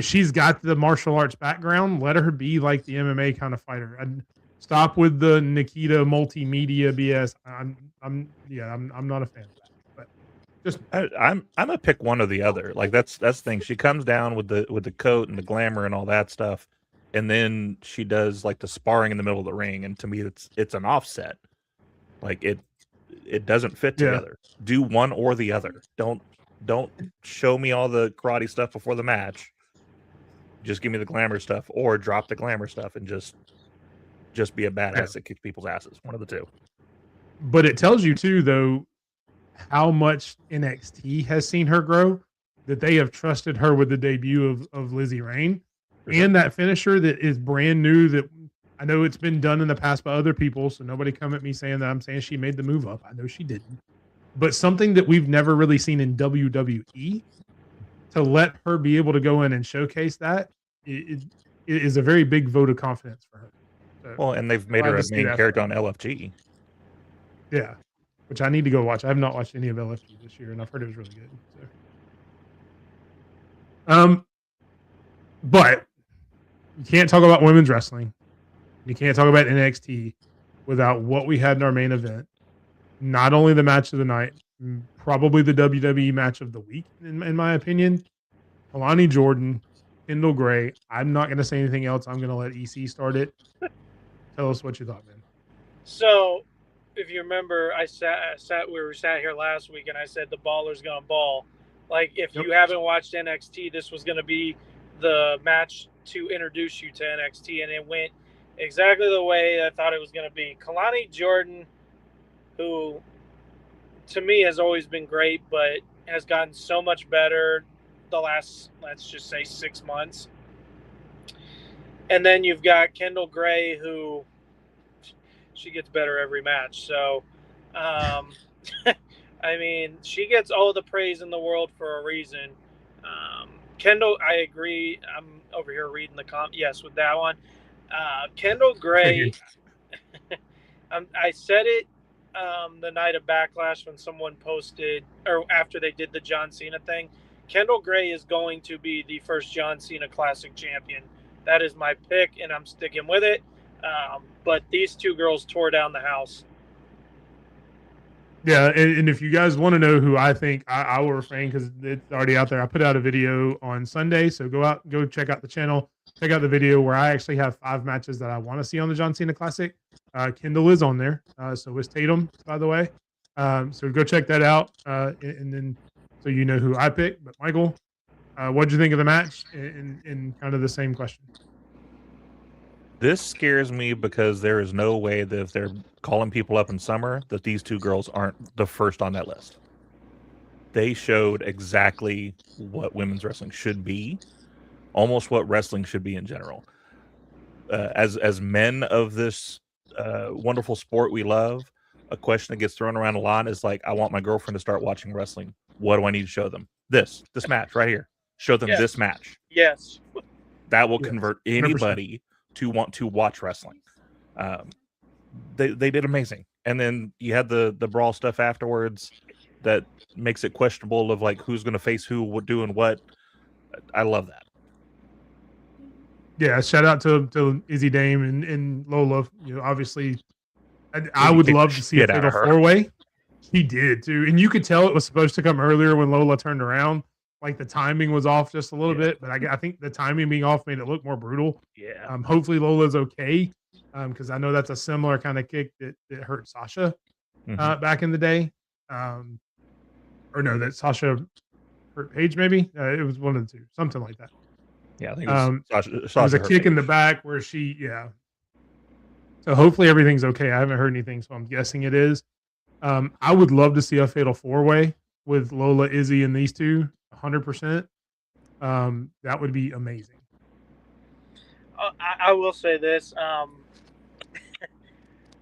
She's got the martial arts background. Let her be like the MMA kind of fighter. And stop with the Nikita multimedia BS. I'm not a fan of that. But just
I'm gonna pick one or the other. Like that's the thing. She comes down with the coat and the glamour and all that stuff, and then she does like the sparring in the middle of the ring. And to me, it's an offset. Like it doesn't fit together. Do one or the other. Don't show me all the karate stuff before the match. Just give me the glamour stuff, or drop the glamour stuff and just be a badass that kicks people's asses. One of the two.
But it tells you too, though, how much NXT has seen her grow, that they have trusted her with the debut of Lizzie Rain and that finisher that is brand new. That I know it's been done in the past by other people, so nobody come at me saying that I'm saying she made the move up. I know she didn't. But something that we've never really seen in WWE, to let her be able to go in and showcase that, it is a very big vote of confidence for her. So,
well, and they've made her a main character on LFG.
Yeah, which I need to go watch. I have not watched any of LFG this year, and I've heard it was really good. So. But you can't talk about women's wrestling. You can't talk about NXT without what we had in our main event. Not only the match of the night, probably the WWE match of the week, in my opinion. Kalani Jordan, Kendall Gray. I'm not going to say anything else. I'm going to let EC start it. Tell us what you thought, man.
So, if you remember, we sat here last week, and I said the baller's gonna ball. Like, if you haven't watched NXT, this was gonna be the match to introduce you to NXT, and it went exactly the way I thought it was gonna be. Kalani Jordan, who to me has always been great, but has gotten so much better the last, let's just say, 6 months. And then you've got Kendall Gray, who she gets better every match. So, I mean, she gets all the praise in the world for a reason. Kendall, I agree. I'm over here reading the yes, with that one. Kendall Gray, I said it the night of Backlash when someone posted, or after they did the John Cena thing. Kendall Gray is going to be the first John Cena Classic champion. That is my pick, and I'm sticking with it. But these two girls tore down the house.
Yeah, and if you guys want to know who I think, I will refrain because it's already out there. I put out a video on Sunday, so go check out the channel, check out the video where I actually have 5 matches that I want to see on the John Cena Classic. Kendall is on there, so is Tatum, by the way. So go check that out, and then so you know who I picked. But Michael, what did you think of the match? In kind of the same question.
This scares me because there is no way that if they're calling people up in summer that these two girls aren't the first on that list. They showed exactly what women's wrestling should be, almost what wrestling should be in general. As men of this wonderful sport we love, a question that gets thrown around a lot is like, I want my girlfriend to start watching wrestling. What do I need to show them? This match right here. Show them this match.
Yes.
That will convert anybody 100%. To want to watch wrestling. They did amazing. And then you had the brawl stuff afterwards that makes it questionable of like who's going to face who, doing what. I love that.
Yeah, shout out to Izzy Dame and Lola. You know, obviously, I would love to see a fatal 4-way. He did too, and you could tell it was supposed to come earlier when Lola turned around. Like the timing was off just a little bit, but I think the timing being off made it look more brutal.
Yeah.
Hopefully Lola's okay, because I know that's a similar kind of kick that hurt Sasha back in the day. Or no, that Sasha hurt Paige maybe. It was one of the two, something like that.
Yeah, I think it was Sasha
it was a kick in the back where she, So hopefully everything's okay. I haven't heard anything, so I'm guessing it is. I would love to see a fatal 4-way with Lola, Izzy, and these two. 100%. That would be amazing.
I will say this, and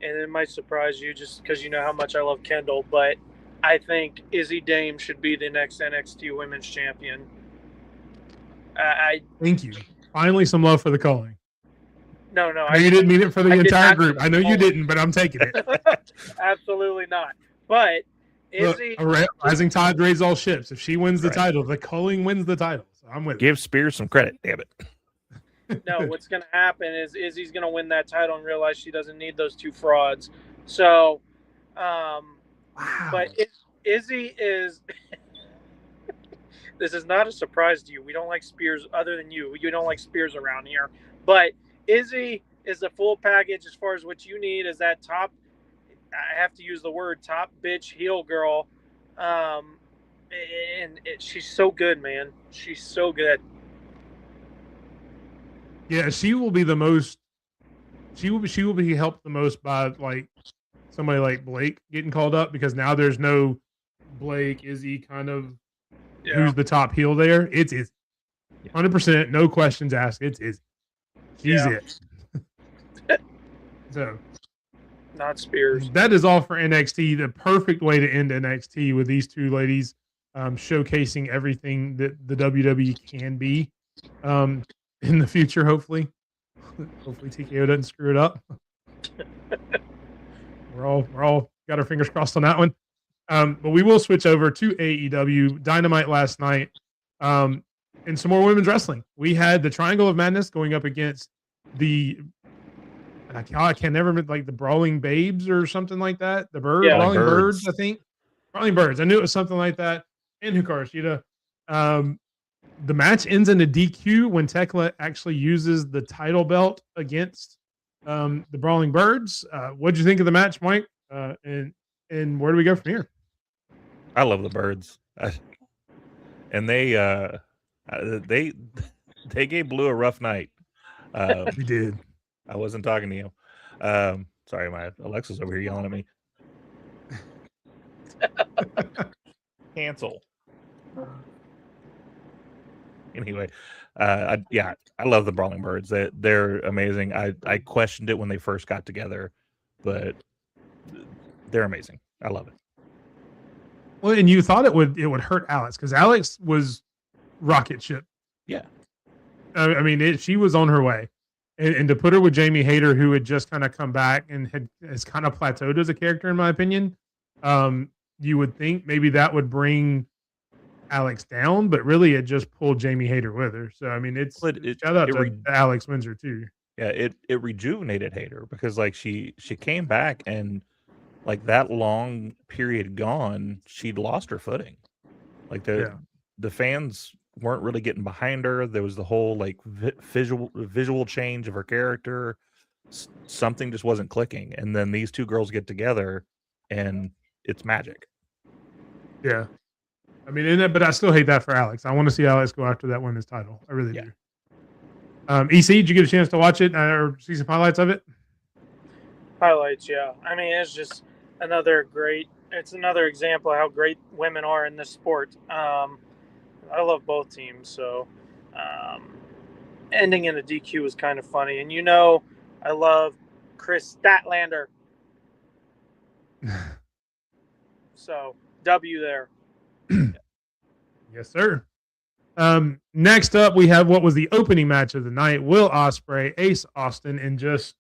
it might surprise you just because you know how much I love Kendall, but I think Izzy Dame should be the next NXT Women's Champion.
Thank you. Finally, some love for the calling.
No,
I know you didn't mean it for the
I did
entire
not
group.
mean
I know
it.
you didn't, but I'm taking it.
Absolutely not. But
Look,
Izzy,
a rising tide raises all ships. If she wins the
Right.
title, the culling wins the title. So I'm with
Give Spears some credit, damn it.
no, what's going to happen is Izzy's going to win that title and realize she doesn't need those two frauds. So, but Izzy is. This is not a surprise to you. We don't like Spears, other than you. You don't like Spears around here. But Izzy is the full package as far as what you need is that top. I have to use the word top bitch heel girl. She's so good, man. She's so good.
Yeah, she will be the most. She will be helped the most by like somebody like Blake getting called up, because now there's no Blake, Izzy kind of who's the top heel there. It's 100%, no questions asked. It's Izzy. She's it. So
not Spears.
That is all for NXT. The perfect way to end NXT with these two ladies showcasing everything that the WWE can be in the future, hopefully. Hopefully TKO doesn't screw it up. We're all got our fingers crossed on that one. But we will switch over to AEW Dynamite last night. And some more women's wrestling. We had the Triangle of Madness going up against the I can never remember, like the Brawling Babes or something like that. The Birds, Brawling Birds, I think. Brawling Birds. I knew it was something like that. And Hikaru Shida. The match ends in a DQ when Tekla actually uses the title belt against the Brawling Birds. What did you think of the match, Mike? And where do we go from here?
I love the Birds, and they gave Blue a rough night.
We did.
I wasn't talking to you. Sorry, my Alexa's over here yelling at me. Cancel. Anyway, I love the Brawling Birds. They're amazing. I questioned it when they first got together, but they're amazing. I love it.
Well, and you thought it would hurt Alex, because Alex was rocket ship.
Yeah.
I mean, she was on her way. And to put her with Jamie Hayter, who had just kind of come back and has kind of plateaued as a character, in my opinion, you would think maybe that would bring Alex down, but really it just pulled Jamie Hayter with her. So I mean, shout out to Alex Windsor too.
Yeah, it rejuvenated Hayter, because like she came back, and like that long period gone, she'd lost her footing. Like the fans weren't really getting behind her. There was the whole like visual change of her character. Something just wasn't clicking, and then these two girls get together, and it's magic.
Yeah. I mean, but I still hate that for Alex. I want to see Alex go after that women's title. I really do. EC, did you get a chance to watch it or see some highlights of it?
Highlights, yeah. I mean, it's just another example of how great women are in this sport. I love both teams, so ending in a DQ was kind of funny. And I love Chris Statlander. So, W there.
Yes, sir. Next up, we have what was the opening match of the night: Will Ospreay, Ace Austin, and just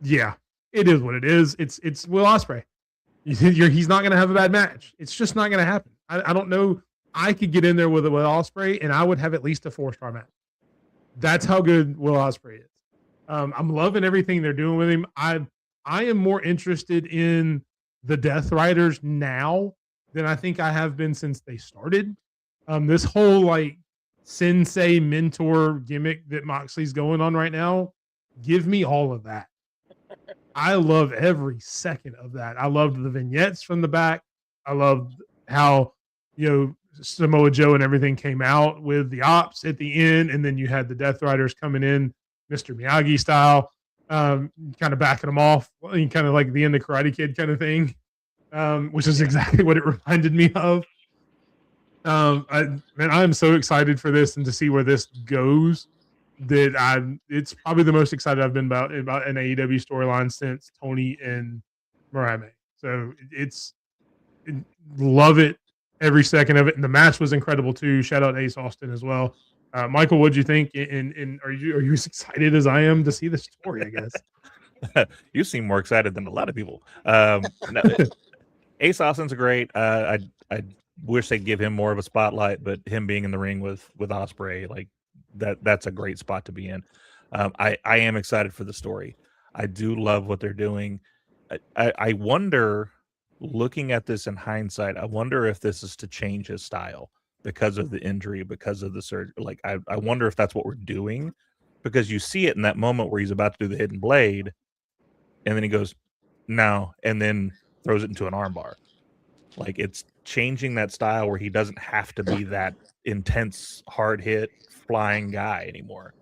it is what it is. It's Will Ospreay. He's not going to have a bad match. It's just not going to happen. I don't know. I could get in there with Ospreay, and I would have at least a 4-star match. That's how good Will Ospreay is. I'm loving everything they're doing with him. I am more interested in the Death Riders now than I think I have been since they started. This whole like sensei mentor gimmick that Moxley's going on right now, give me all of that. I love every second of that. I loved the vignettes from the back. I loved how, Samoa Joe and everything came out with the ops at the end, and then you had the Death Riders coming in, Mr. Miyagi style, kind of backing them off, kind of like the end of Karate Kid kind of thing, which is exactly what it reminded me of. I'm so excited for this and to see where this goes. It's probably the most excited I've been about an AEW storyline since Tony and Mariah May. So love it every second of it. And the match was incredible too. Shout out Ace Austin as well. Michael, what'd you think? And are you as excited as I am to see the story? I guess.
You seem more excited than a lot of people. No, Ace Austin's great. I wish they'd give him more of a spotlight, but him being in the ring with Ospreay, like that's a great spot to be in. I am excited for the story. I do love what they're doing. I wonder, looking at this in hindsight, I wonder if this is to change his style because of the injury, because of the surgery. Like I wonder if that's what we're doing, because you see it in that moment where he's about to do the hidden blade, and then he goes, no, and then throws it into an armbar. Like it's changing that style where he doesn't have to be that intense, hard hit, flying guy anymore,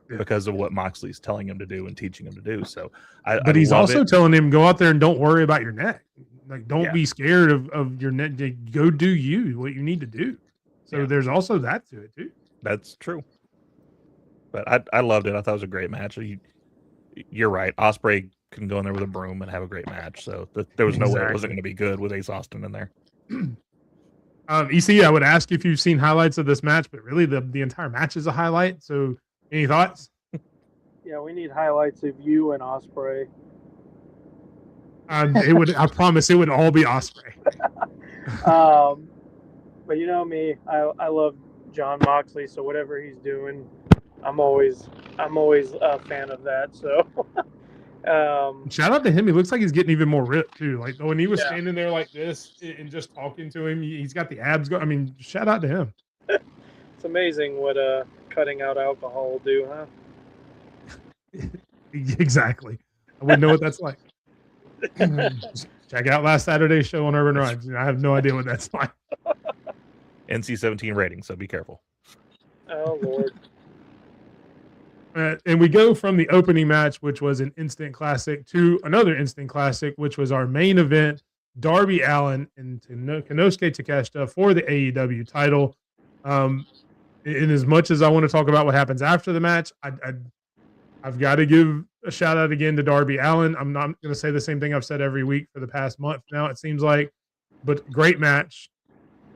because of what Moxley's telling him to do and teaching him to do. So,
but he's also telling him, go out there and don't worry about your neck. Like, don't be scared of your neck. Go do what you need to do. So there's also that to it too.
That's true. But I loved it. I thought it was a great match. You're right. Ospreay can go in there with a broom and have a great match. So there was no way it wasn't going to be good with Ace Austin in there.
EC, I would ask if you've seen highlights of this match, but really the entire match is a highlight. So any thoughts?
Yeah, we need highlights of you and Ospreay.
It would. I promise it would all be Ospreay.
But you know me, I love John Moxley, so whatever he's doing, I'm always a fan of that. So
shout out to him. He looks like he's getting even more ripped too. Like when he was standing there like this and just talking to him, he's got the abs going. I mean, shout out to him.
It's amazing what cutting out alcohol will do, huh?
Exactly. I wouldn't know what that's like. Check out last Saturday's show on Urban Rides. I have no idea what that's like.
NC-17 rating, so be careful.
Oh Lord.
And we go from the opening match, which was an instant classic, to another instant classic, which was our main event, Darby Allin and Konosuke Takeshita for the AEW title. In as much as I want to talk about what happens after the match, I've got to give a shout out again to Darby Allin. I'm not going to say the same thing I've said every week for the past month now, it seems like, but great match.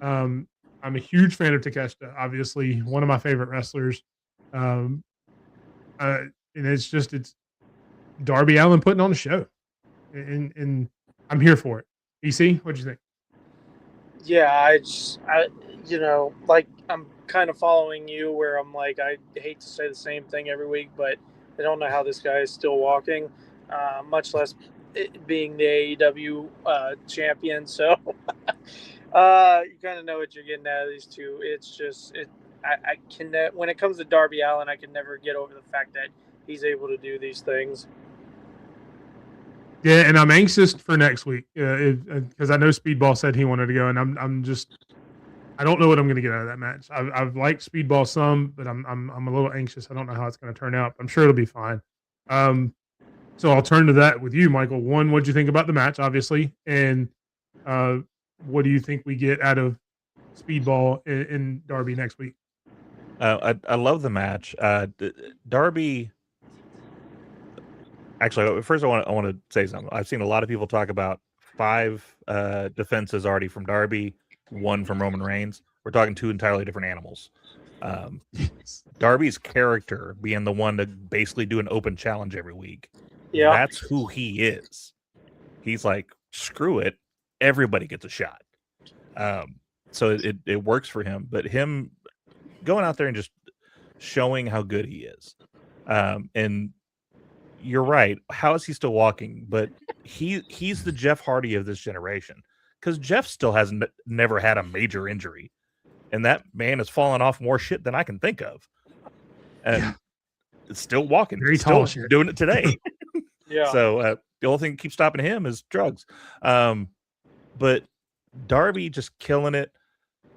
I'm a huge fan of Takeshita, obviously one of my favorite wrestlers. And it's Darby Allin putting on the show, and I'm here for it. EC, what'd you think?
Yeah, like I'm kind of following you where I'm like, I hate to say the same thing every week, but I don't know how this guy is still walking, much less being the AEW champion. So you kind of know what you're getting out of these two. It's just I can, when it comes to Darby Allin, I can never get over the fact that he's able to do these things.
Yeah, and I'm anxious for next week because I know Speedball said he wanted to go, and I don't know what I'm going to get out of that match. I've liked Speedball some, but I'm a little anxious. I don't know how it's going to turn out. I'm sure it'll be fine. So I'll turn to that with you, Michael. One, what'd you think about the match, obviously, and what do you think we get out of Speedball in Darby next week?
I love the match. Darby. Actually, first I want to say something. I've seen a lot of people talk about 5 defenses already from Darby, 1 from Roman Reigns. We're talking 2 entirely different animals. Darby's character being the one to basically do an open challenge every week. Yeah, that's who he is. He's like, screw it, everybody gets a shot. So it works for him. But him going out there and just showing how good he is, and you're right. How is he still walking? But he's the Jeff Hardy of this generation, because Jeff still has never had a major injury, and that man has fallen off more shit than I can think of, and it's still walking.
Very
still
tall
doing it today.
Yeah.
So the only thing that keeps stopping him is drugs. But Darby just killing it.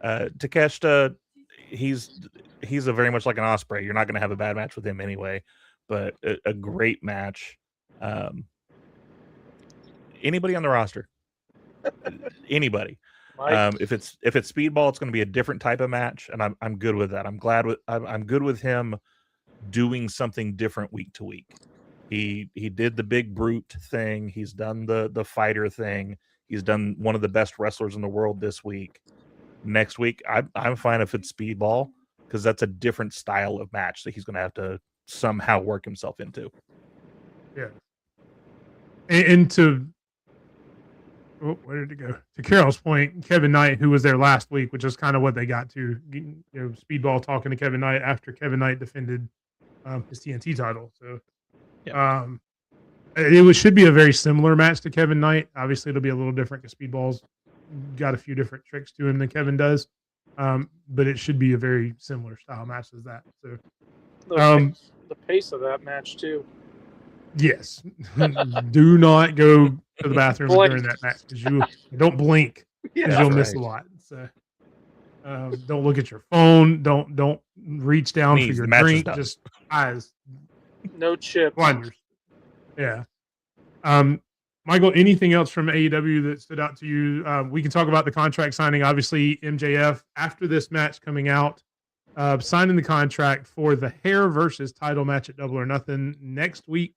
Takeshita, he's a very much like an Ospreay. You're not going to have a bad match with him anyway. But a great match. Anybody on the roster, anybody. If it's Speedball, it's going to be a different type of match, and I'm good with that. I'm good with him doing something different week to week. He did the big brute thing. He's done the fighter thing. He's done one of the best wrestlers in the world this week. Next week, I'm fine if it's Speedball, because that's a different style of match that he's going to have to somehow work himself into.
Yeah. And to where did it go? To Carol's point, Kevin Knight, who was there last week, which is kind of what they got to. Speedball talking to Kevin Knight after Kevin Knight defended his TNT title. So, should be a very similar match to Kevin Knight. Obviously, it'll be a little different because Speedball's got a few different tricks to him than Kevin does. But it should be a very similar style match as that. So,
the pace of that match too.
Yes. Do not go to the bathroom during that match because you don't blink because you'll miss a lot. So don't look at your phone. Don't reach down for your drink. Just eyes.
No chips.
Blinders. Yeah. Michael, anything else from AEW that stood out to you? We can talk about the contract signing. Obviously, MJF, after this match coming out, signing the contract for the hair versus title match at Double or Nothing next week,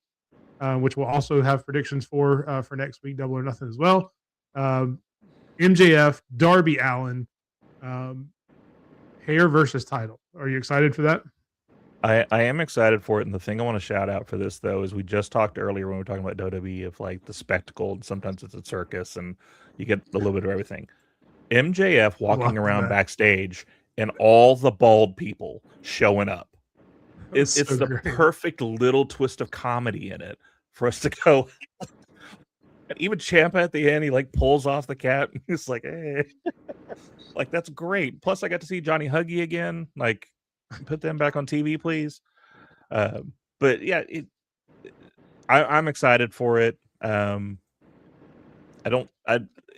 which we'll also have predictions for next week, Double or Nothing as well. MJF, Darby Allin, hair versus title. Are you excited for that?
I am excited for it, and the thing I want to shout out for this though is we just talked earlier when we were talking about WWE of like the spectacle, and sometimes it's a circus, and you get a little bit of everything. MJF walking around backstage and all the bald people showing up. It's the perfect little twist of comedy in it for us to go. And even Ciampa at the end, he like pulls off the cap. And he's like, hey, like that's great. Plus, I got to see Johnny Huggy again. Like, put them back on TV, please. But yeah, I'm excited for it.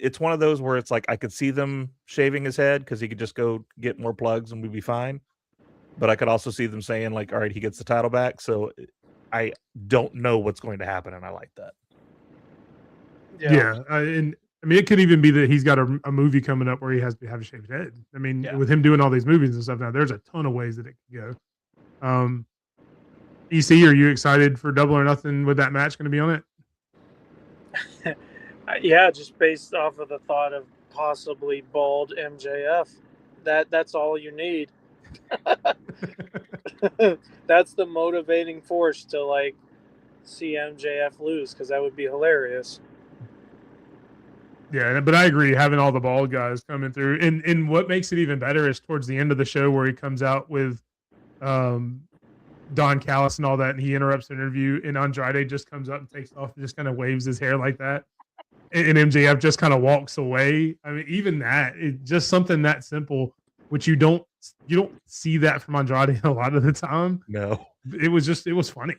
It's one of those where it's like I could see them shaving his head because he could just go get more plugs and we'd be fine. But I could also see them saying like, all right, he gets the title back. So I don't know what's going to happen, and I like that.
Yeah. And I mean, it could even be that he's got a movie coming up where he has to have a shaved head. I mean, with him doing all these movies and stuff now, there's a ton of ways that it could go. EC, are you excited for Double or Nothing with that match going to be on
it? Yeah, just based off of the thought of possibly bald MJF. That's all you need. That's the motivating force to like see MJF lose, because that would be hilarious.
Yeah, but I agree, having all the bald guys coming through. And what makes it even better is towards the end of the show where he comes out with Don Callis and all that, and he interrupts the interview, and Andrade just comes up and takes off and just kind of waves his hair like that. And MJF just kind of walks away. I mean, even that, it's just something that simple, which you don't see that from Andrade a lot of the time.
No.
It was funny.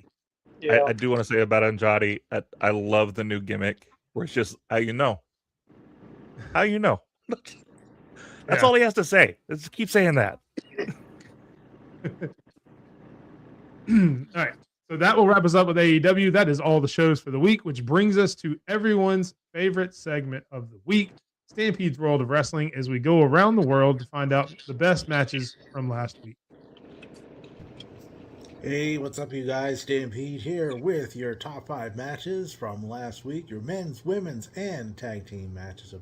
Yeah. I do want to say about Andrade, I love the new gimmick where it's just, how you know. That's all he has to say. Let's keep saying that.
All right. So that will wrap us up with AEW. That is all the shows for the week, which brings us to everyone's favorite segment of the week, Stampede's World of Wrestling, as we go around the world to find out the best matches from last week.
Hey, what's up, you guys? Stampede here with your top 5 matches from last week, your men's, women's, and tag team matches of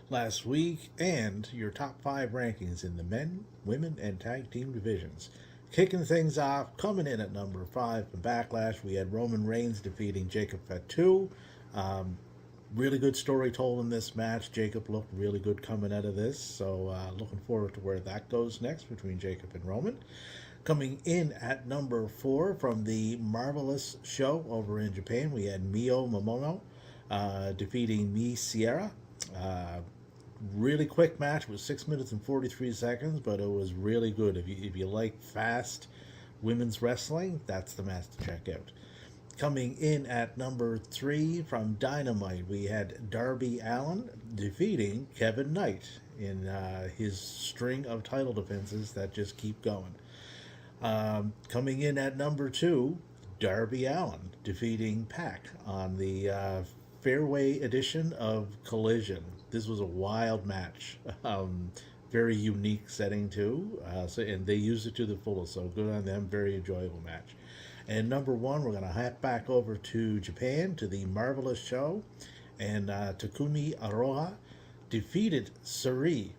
last week, and your top 5 rankings in the men, women, and tag team divisions. Kicking things off, coming in at number 5 from Backlash, we had Roman Reigns defeating Jacob Fatu. Really good story told in this match. Jacob looked really good coming out of this, so looking forward to where that goes next between Jacob and Roman. Coming in at number 4 from the Marvelous show over in Japan, we had Mio Momono defeating Mi Sierra. Really quick match. It was 6 minutes and 43 seconds, but it was really good. If you like fast women's wrestling, that's the match to check out. Coming in at number 3 from Dynamite, we had Darby Allin defeating Kevin Knight in his string of title defenses that just keep going. Coming in at number 2, Darby Allin defeating Pac on the Fairway edition of Collision. This was a wild match. Very unique setting too. And they used it to the fullest, so good on them. Very enjoyable match. And number 1, we're going to hop back over to Japan, to the Marvelous show. And Takumi Aroha defeated Suri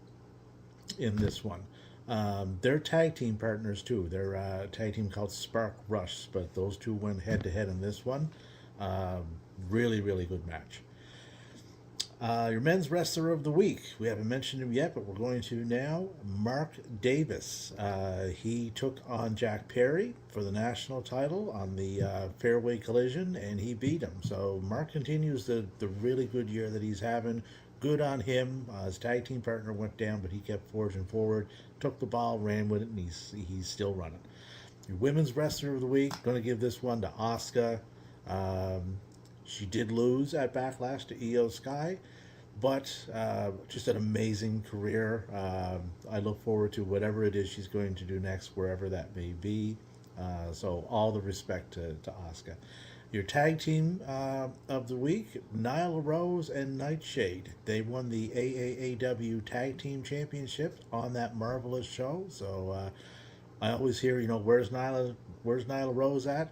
in this one. They're tag team partners too. They're a tag team called Spark Rush, but those two went head to head in this one. Um, really, really good match. Your men's wrestler of the week. We haven't mentioned him yet, but we're going to now. Mark Davis. He took on Jack Perry for the national title on the Fairway Collision, and he beat him. So Mark continues the really good year that he's having. Good on him. His tag team partner went down, but he kept forging forward, took the ball, ran with it, and he's still running. Your women's wrestler of the week. Going to give this one to Asuka. Um, she did lose at Backlash to Io Sky, but just an amazing career. I look forward to whatever it is she's going to do next, wherever that may be. So all the respect to Asuka. Your tag team of the week, Nyla Rose and Nightshade. They won the AAAW Tag Team Championship on that marvelous show. So I always hear, where's Nyla Rose at?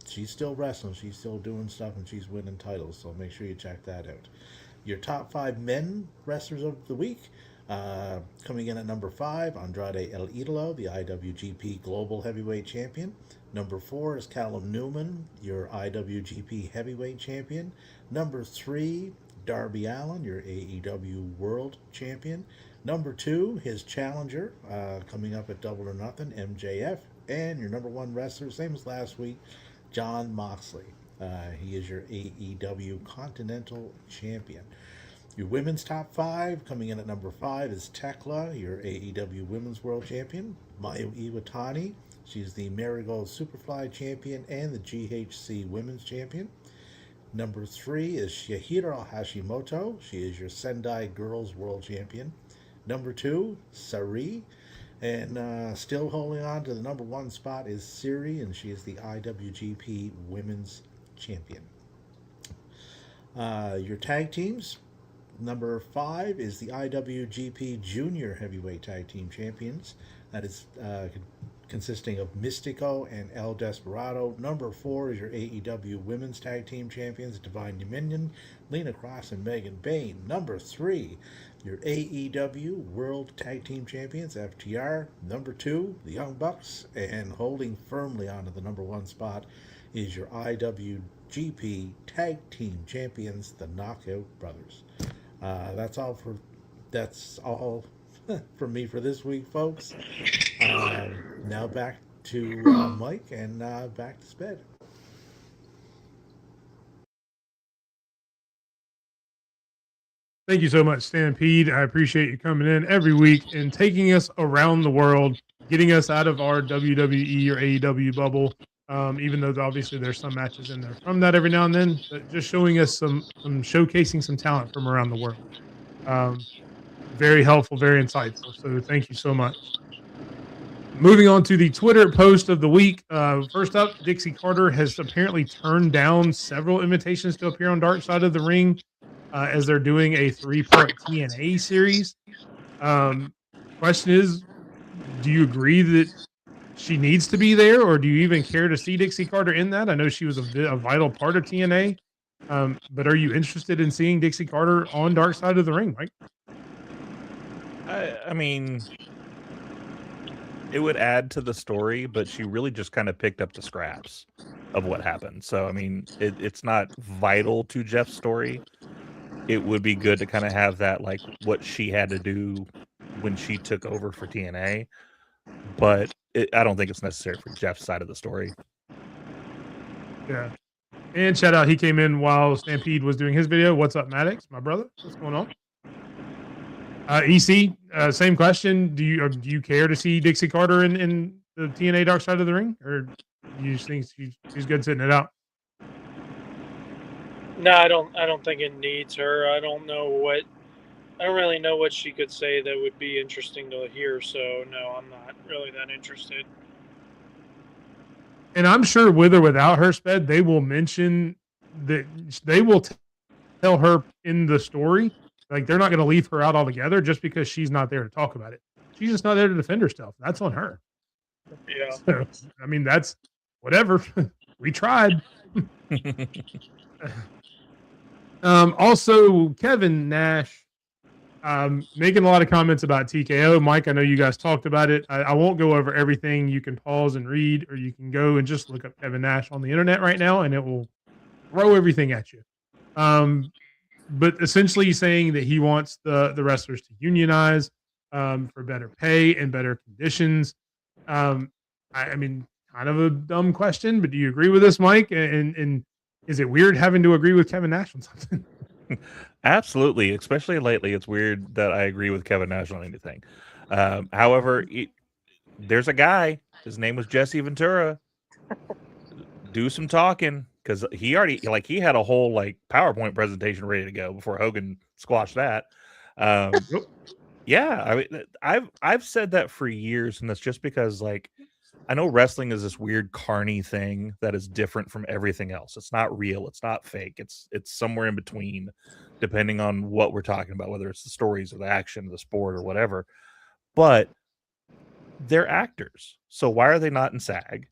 She's still wrestling, she's still doing stuff, and she's winning titles. So make sure you check that out. Your top 5 men wrestlers of the week. Coming in at number 5, Andrade El Idolo, the IWGP Global Heavyweight Champion. Number 4 is Callum Newman, your IWGP Heavyweight Champion. Number 3, Darby Allin, your AEW World Champion. Number 2, his challenger, coming up at Double or Nothing, MJF. And your number 1 wrestler, same as last week, Jon Moxley. He is your AEW Continental Champion. Your women's top 5, coming in at number 5, is Tekla, your AEW Women's World Champion. Mayu Iwatani, she's the Marigold Superfly Champion and the GHC Women's Champion. Number 3 is Shihiro Hashimoto. She is your Sendai Girls World Champion. Number 2, Sari. And still holding on to the number 1 spot is Siri, and she is the IWGP Women's Champion. Your tag teams. Number 5 is the IWGP Junior Heavyweight Tag Team Champions. That is consisting of Mystico and El Desperado. Number 4 is your AEW Women's Tag Team Champions, Divine Dominion, Lena Cross and Megan Bayne. Number 3, your AEW World Tag Team Champions, FTR. Number 2, the Young Bucks. And holding firmly onto the number 1 spot is your IWGP Tag Team Champions, the Knockout Brothers. That's all from me for this week, folks. Now back to Mike and back to Sped.
Thank you so much, Stampede. I appreciate you coming in every week and taking us around the world, getting us out of our WWE or AEW bubble. Even though obviously there's some matches in there from that every now and then, but just showing us some showcasing some talent from around the world. Very helpful, very insightful. So thank you so much. Moving on to the Twitter post of the week. First up, Dixie Carter has apparently turned down several invitations to appear on Dark Side of the Ring as they're doing a 3-part TNA series. Question is, do you agree that she needs to be there, or do you even care to see Dixie Carter in that? I know she was a vital part of TNA, but are you interested in seeing Dixie Carter on Dark Side of the Ring, Mike?
I mean, it would add to the story, but she really just kind of picked up the scraps of what happened. So, I mean, it's not vital to Jeff's story. It would be good to kind of have that, like, what she had to do when she took over for TNA. But I don't think it's necessary for Jeff's side of the story.
Yeah. And shout out, he came in while Stampede was doing his video. What's up, Maddox, my brother? What's going on? EC, same question. Do you care to see Dixie Carter in the TNA Dark Side of the Ring, or do you just think she's good sitting it out?
No, I don't think it needs her. I don't really know what she could say that would be interesting to hear. So no, I'm not really that interested.
And I'm sure with or without her, Sped, they will mention that they will tell her in the story. Like, they're not going to leave her out altogether just because she's not there to talk about it. She's just not there to defend herself. That's on her.
Yeah.
So, I mean, that's whatever. We tried. Also, Kevin Nash. Making a lot of comments about TKO. Mike, I know you guys talked about it. I won't go over everything. You can pause and read, or you can go and just look up Kevin Nash on the internet right now, and it will throw everything at you. But essentially saying that he wants the wrestlers to unionize for better pay and better conditions. I mean, kind of a dumb question, but do you agree with this, Mike? And is it weird having to agree with Kevin Nash on something?
Absolutely, especially lately. It's weird that I agree with Kevin Nash on anything. However, there's a guy. His name was Jesse Ventura. Do some talking, because he had a whole PowerPoint presentation ready to go before Hogan squashed that. Yeah, I mean, I've said that for years, and that's just because I know wrestling is this weird carny thing that is different from everything else. It's not real. It's not fake. It's somewhere in between, depending on what we're talking about, whether it's the stories or the action, or the sport, or whatever. But they're actors, so why are they not in SAG?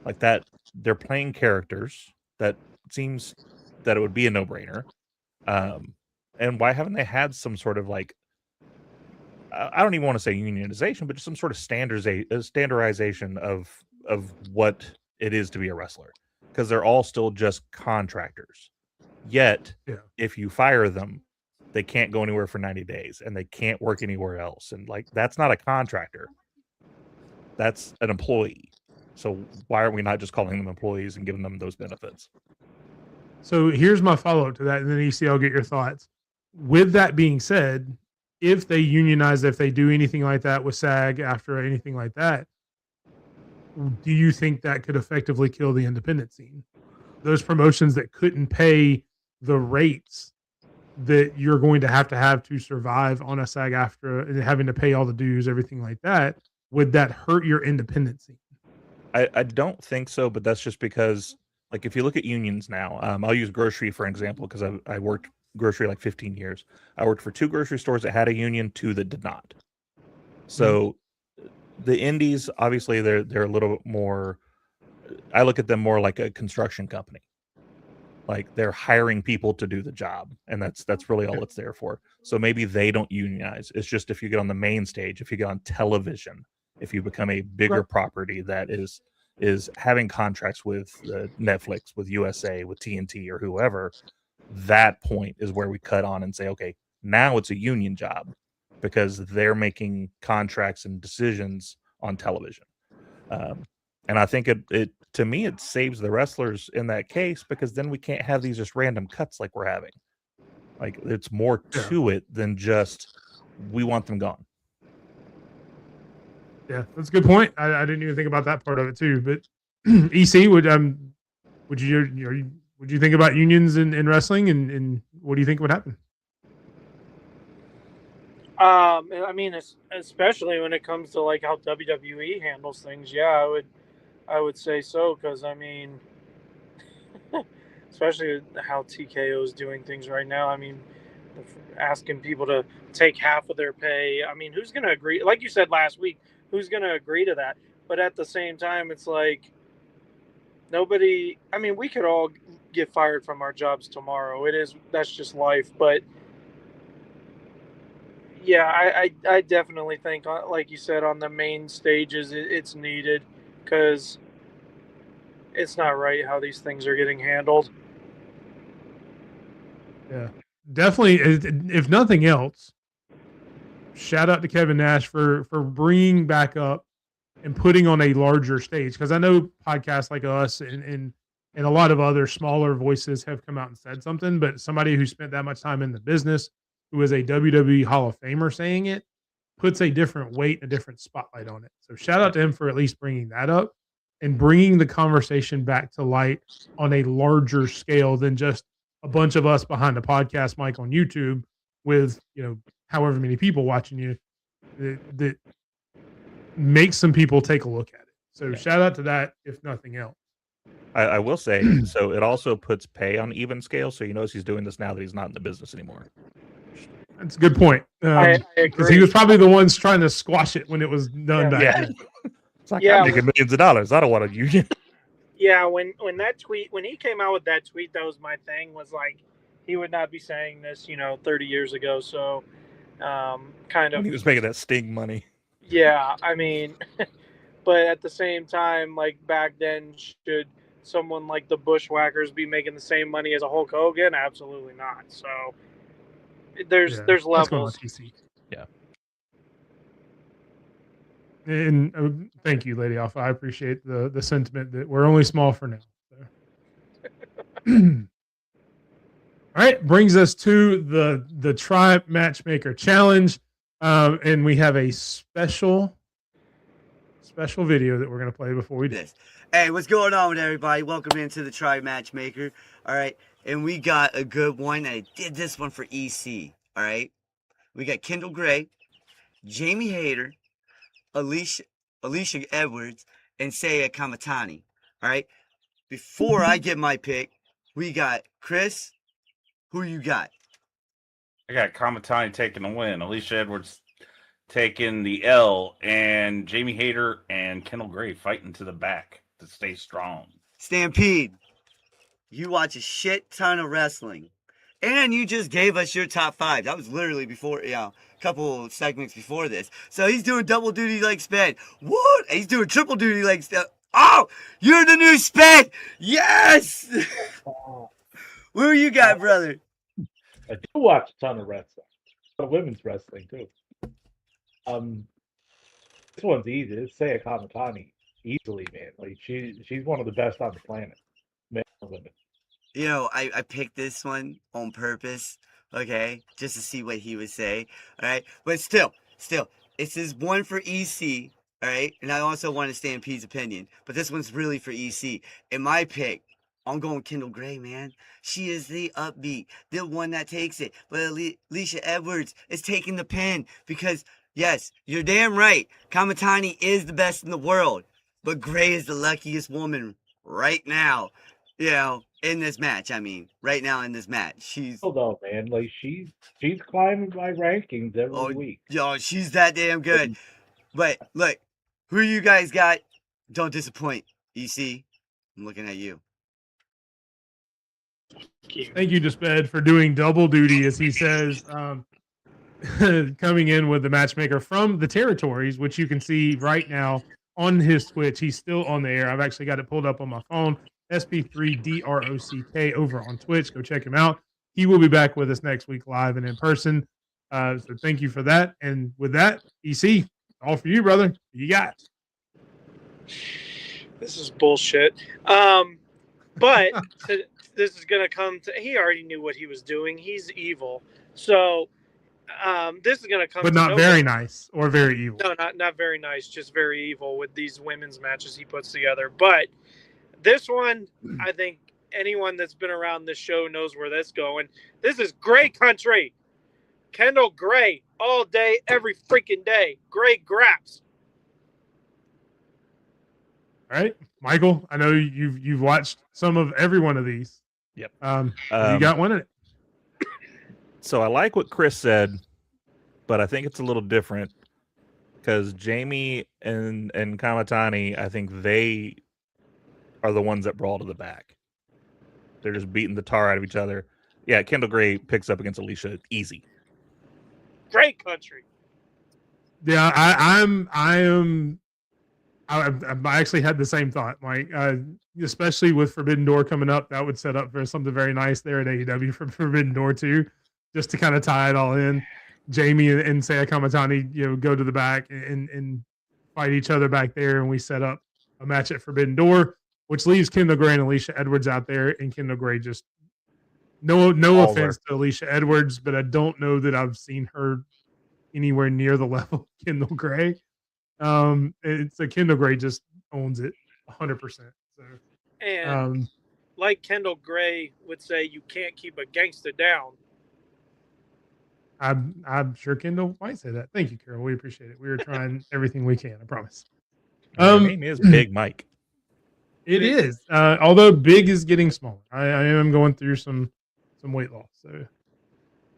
Like that, they're playing characters. That seems that it would be a no-brainer. And why haven't they had some sort of I don't even want to say unionization, but just some sort of standardization of what it is to be a wrestler, because they're all still just contractors. Yet, if you fire them, they can't go anywhere for 90 days, and they can't work anywhere else. And that's not a contractor; that's an employee. So why are we not just calling them employees and giving them those benefits?
So here's my follow-up to that, and then EC, I'll get your thoughts. With that being said, if they unionize, if they do anything like that with SAG after anything like that, do you think that could effectively kill the independent scene? Those promotions that couldn't pay the rates that you're going to have to survive on a SAG after, and having to pay all the dues, everything like that, would that hurt your independent scene?
I don't think so, but that's just because, if you look at unions now, I'll use grocery for example, because I worked grocery 15 years. I worked for 2 grocery stores that had a union, 2 that did not. So the indies, obviously, they're a little bit more. I look at them more like a construction company. They're hiring people to do the job, and that's really all it's there for. So maybe they don't unionize. It's just if you get on the main stage, if you get on television, if you become a bigger property that is having contracts with Netflix, with USA, with TNT, or whoever, that point is where we cut on and say, okay, now it's a union job, because they're making contracts and decisions on television. And I think it to me, it saves the wrestlers in that case, because then we can't have these just random cuts like we're having. It's more to it than just we want them gone.
Yeah, that's a good point. I didn't even think about that part of it too. But EC, would you think about unions in wrestling, and what do you think would happen?
I mean, especially when it comes to how WWE handles things, yeah, I would say so, because I mean, especially how TKO is doing things right now. I mean, asking people to take half of their pay. I mean, who's going to agree? Like you said last week, who's going to agree to that? But at the same time, it's nobody. I mean, we could all get fired from our jobs tomorrow. That's just life. But yeah, I definitely think, like you said, on the main stages, it's needed, because it's not right how these things are getting handled.
Yeah, definitely. If nothing else, shout out to Kevin Nash for bringing back up and putting on a larger stage, because I know podcasts like us and a lot of other smaller voices have come out and said something, but somebody who spent that much time in the business, who is a WWE Hall of Famer, saying it puts a different weight and a different spotlight on it. So shout out to him for at least bringing that up and bringing the conversation back to light on a larger scale than just a bunch of us behind a podcast mic on YouTube with, however many people watching you, that makes some people take a look at it. So shout out to that, if nothing else.
I will say, so it also puts pay on even scale. So he knows he's doing this now that he's not in the business anymore.
That's a good point.
I agree.
Because he was probably the ones trying to squash it when it was done back then.
It's I'm making millions of dollars. I don't want to union.
Yeah, when he came out with that tweet, that was my thing, was he would not be saying this, 30 years ago. So Kind
When
of.
he was making that Sting money.
Yeah, I mean, but at the same time, like back then, should someone like the Bushwhackers be making the same money as a Hulk Hogan? Absolutely not. So there's
Yeah,
there's
that's going on
levels.
TC.
Yeah.
And thank you, Lady Alpha. I appreciate the sentiment that we're only small for now. So. All right, brings us to the Tri Matchmaker Challenge, and we have a special video that we're going to play before we do
this. Hey, what's going on with everybody? Welcome into the Tri Matchmaker. All right, and we got a good one. I did this one for EC. All right, we got Kendall Gray, Jamie Hayter, Alicia Edwards, and Saya Kamatani. All right, before I get my pick, we got Chris. Who you got?
I got Kamatani taking the win, Alicia Edwards taking the L, and Jamie Hayter and Kendall Gray fighting to the back to stay strong.
Stampede, you watch a shit ton of wrestling, and you just gave us your top 5. That was literally before, a couple segments before this. So he's doing double duty like Sped. What? He's doing triple duty like Sped. Oh, you're the new Sped. Yes. Who you got, brother?
I do watch a ton of wrestling, women's wrestling too. This one's easy. It's Saya Kamatani easily, man. Like she's one of the best on the planet, male and women.
You know, I picked this one on purpose, okay, just to see what he would say, all right? But still, this is one for EC, all right? And I also want to Stampede's opinion, but this one's really for EC. In my pick, I'm going Kendall Gray, man. She is the upbeat, the one that takes it. But Alicia Edwards is taking the pin because, yes, you're damn right. Kamatani is the best in the world, but Gray is the luckiest woman right now, in this match. I mean, right now in this match, she's.
Oh no, man! Like she's climbing my rankings every week.
Yo, she's that damn good. But look, who you guys got? Don't disappoint. EC, I'm looking at you.
Thank you to Sped for doing double duty, as he says, coming in with the matchmaker from the territories, which you can see right now on his Twitch. He's still on the air. I've actually got it pulled up on my phone. SP3DROCK over on Twitch. Go check him out. He will be back with us next week live and in person. So thank you for that. And with that, EC, all for you, brother. You got.
This is bullshit. But this is gonna come to. He already knew what he was doing. He's evil. So this is gonna come.
But not very nice or very evil.
No, not very nice. Just very evil with these women's matches he puts together. But this one, I think anyone that's been around this show knows where that's going. This is Gray Country. Kendall Gray all day, every freaking day. Gray Graps.
All right, Michael. I know you've watched some of every one of these.
Yep.
You got one in it.
So I like what Chris said, but I think it's a little different because Jamie and Kamatani, I think they are the ones that brawl to the back. They're just beating the tar out of each other. Yeah, Kendall Gray picks up against Alicia easy.
Great country.
Yeah, I actually had the same thought, Mike. Especially with Forbidden Door coming up, that would set up for something very nice there at AEW for Forbidden Door too, just to kind of tie it all in. Jamie and Saya Kamatani, go to the back and fight each other back there, and we set up a match at Forbidden Door, which leaves Kendall Gray and Alicia Edwards out there, and Kendall Gray just no offense to Alicia Edwards, but I don't know that I've seen her anywhere near the level of Kendall Gray. It's a Kendall Gray just owns it 100%. So,
and like Kendall Gray would say, you can't keep a gangster down.
I'm sure Kendall might say that. Thank you, Carol. We appreciate it. We are trying everything we can. I promise.
Her name is Big Mike.
It is. Although Big is getting smaller. I am going through some weight loss. So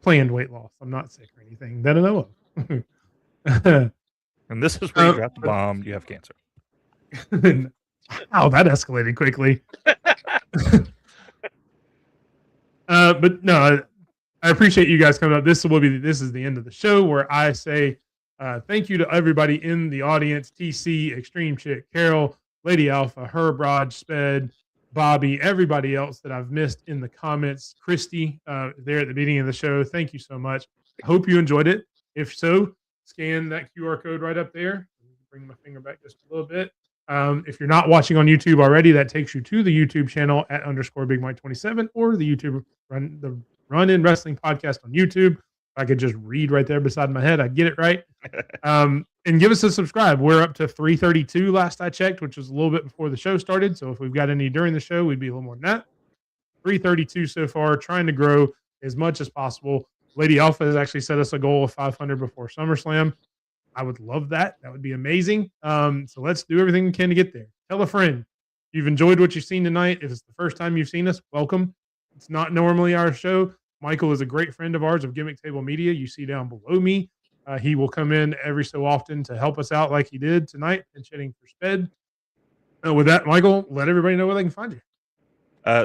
planned weight loss. I'm not sick or anything that I know of.
And this is where you drop the bomb. You have cancer.
Wow, that escalated quickly. But no, I appreciate you guys coming up. This is the end of the show where I say thank you to everybody in the audience: TC, Extreme Chick, Carol, Lady Alpha, Herb, Rod, Sped, Bobby, everybody else that I've missed in the comments. Christy, there at the beginning of the show. Thank you so much. I hope you enjoyed it. If so, scan that QR code right up there. Bring my finger back just a little bit. If you're not watching on YouTube already, that takes you to the YouTube channel at _Big Mike 27 or the YouTube Run In Wrestling podcast on YouTube. If I could just read right there beside my head, I'd get it right. And give us a subscribe. We're up to 332 last I checked, which was a little bit before the show started. So if we've got any during the show, we'd be a little more than that. 332 so far, trying to grow as much as possible. Lady Alpha has actually set us a goal of 500 before SummerSlam. I would love that. That would be amazing. So let's do everything we can to get there. Tell a friend. If you've enjoyed what you've seen tonight, if it's the first time you've seen us, welcome. It's not normally our show. Michael is a great friend of ours of Gimmick Table Media. You see down below me. He will come in every so often to help us out like he did tonight, pinch hitting for Sped. With that, Michael, let everybody know where they can find you.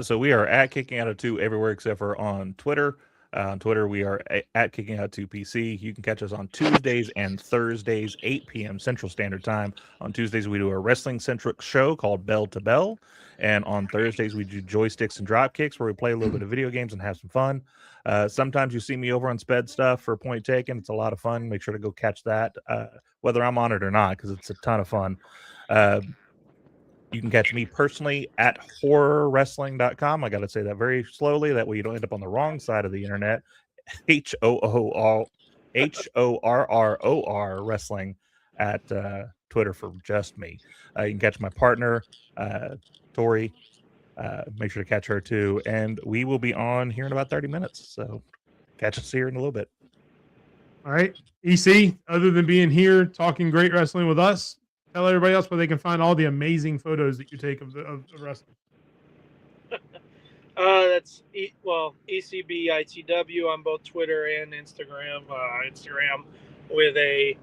So we are at Kicking Out of 2 everywhere except for on Twitter. On Twitter, we are at Kicking Out 2 PC. You can catch us on Tuesdays and Thursdays, 8 p.m. Central Standard Time. On Tuesdays, we do a wrestling-centric show called Bell to Bell. And on Thursdays, we do joysticks and drop kicks where we play a little bit of video games and have some fun. Sometimes you see me over on Sped Stuff for Point Taken. It's a lot of fun. Make sure to go catch that, whether I'm on it or not, because it's a ton of fun. You can catch me personally at horrorwrestling.com. I got to say that very slowly. That way you don't end up on the wrong side of the internet. HORROR wrestling at Twitter for just me. You can catch my partner, Tori. Make sure to catch her too. And we will be on here in about 30 minutes. So catch us here in a little bit.
All right. EC, other than being here talking great wrestling with us, tell everybody else where they can find all the amazing photos that you take of wrestling.
That's ECBITW on both Twitter and Instagram. Instagram with a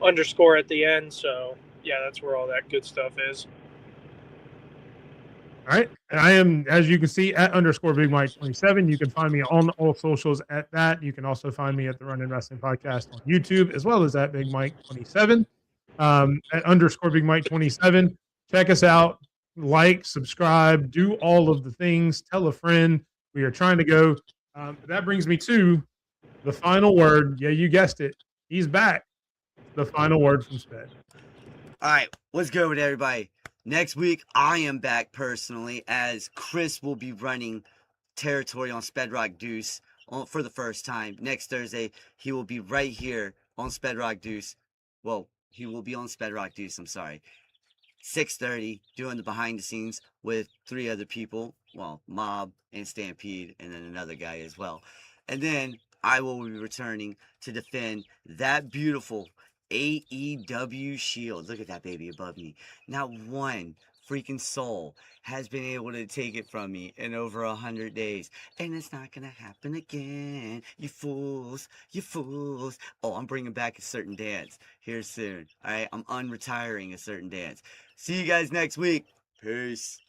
underscore at the end. So yeah, that's where all that good stuff is.
All right. And I am, as you can see, at _Big Mike 27. You can find me on all socials at that. You can also find me at the Run In Wrestling Podcast on YouTube, as well as at Big Mike 27. At _Big Mike 27. Check us out. Like, subscribe, do all of the things. Tell a friend. We are trying to go. That brings me to the final word. Yeah, you guessed it. He's back. The final word from Sped.
All right, what's good with everybody? Next week, I am back personally as Chris will be running territory on Sped Rock Deuce for the first time. Next Thursday, he will be right here on Sped Rock Deuce. Well, he will be on Sped Rock Deuce, I'm sorry. 6:30, doing the behind the scenes with 3 other people. Well, Mob and Stampede, and then another guy as well. And then I will be returning to defend that beautiful AEW shield. Look at that baby above me. Not one freaking soul has been able to take it from me in over 100 days. And it's not going to happen again. You fools. You fools. Oh, I'm bringing back a certain dance here soon. All right, I'm unretiring a certain dance. See you guys next week. Peace.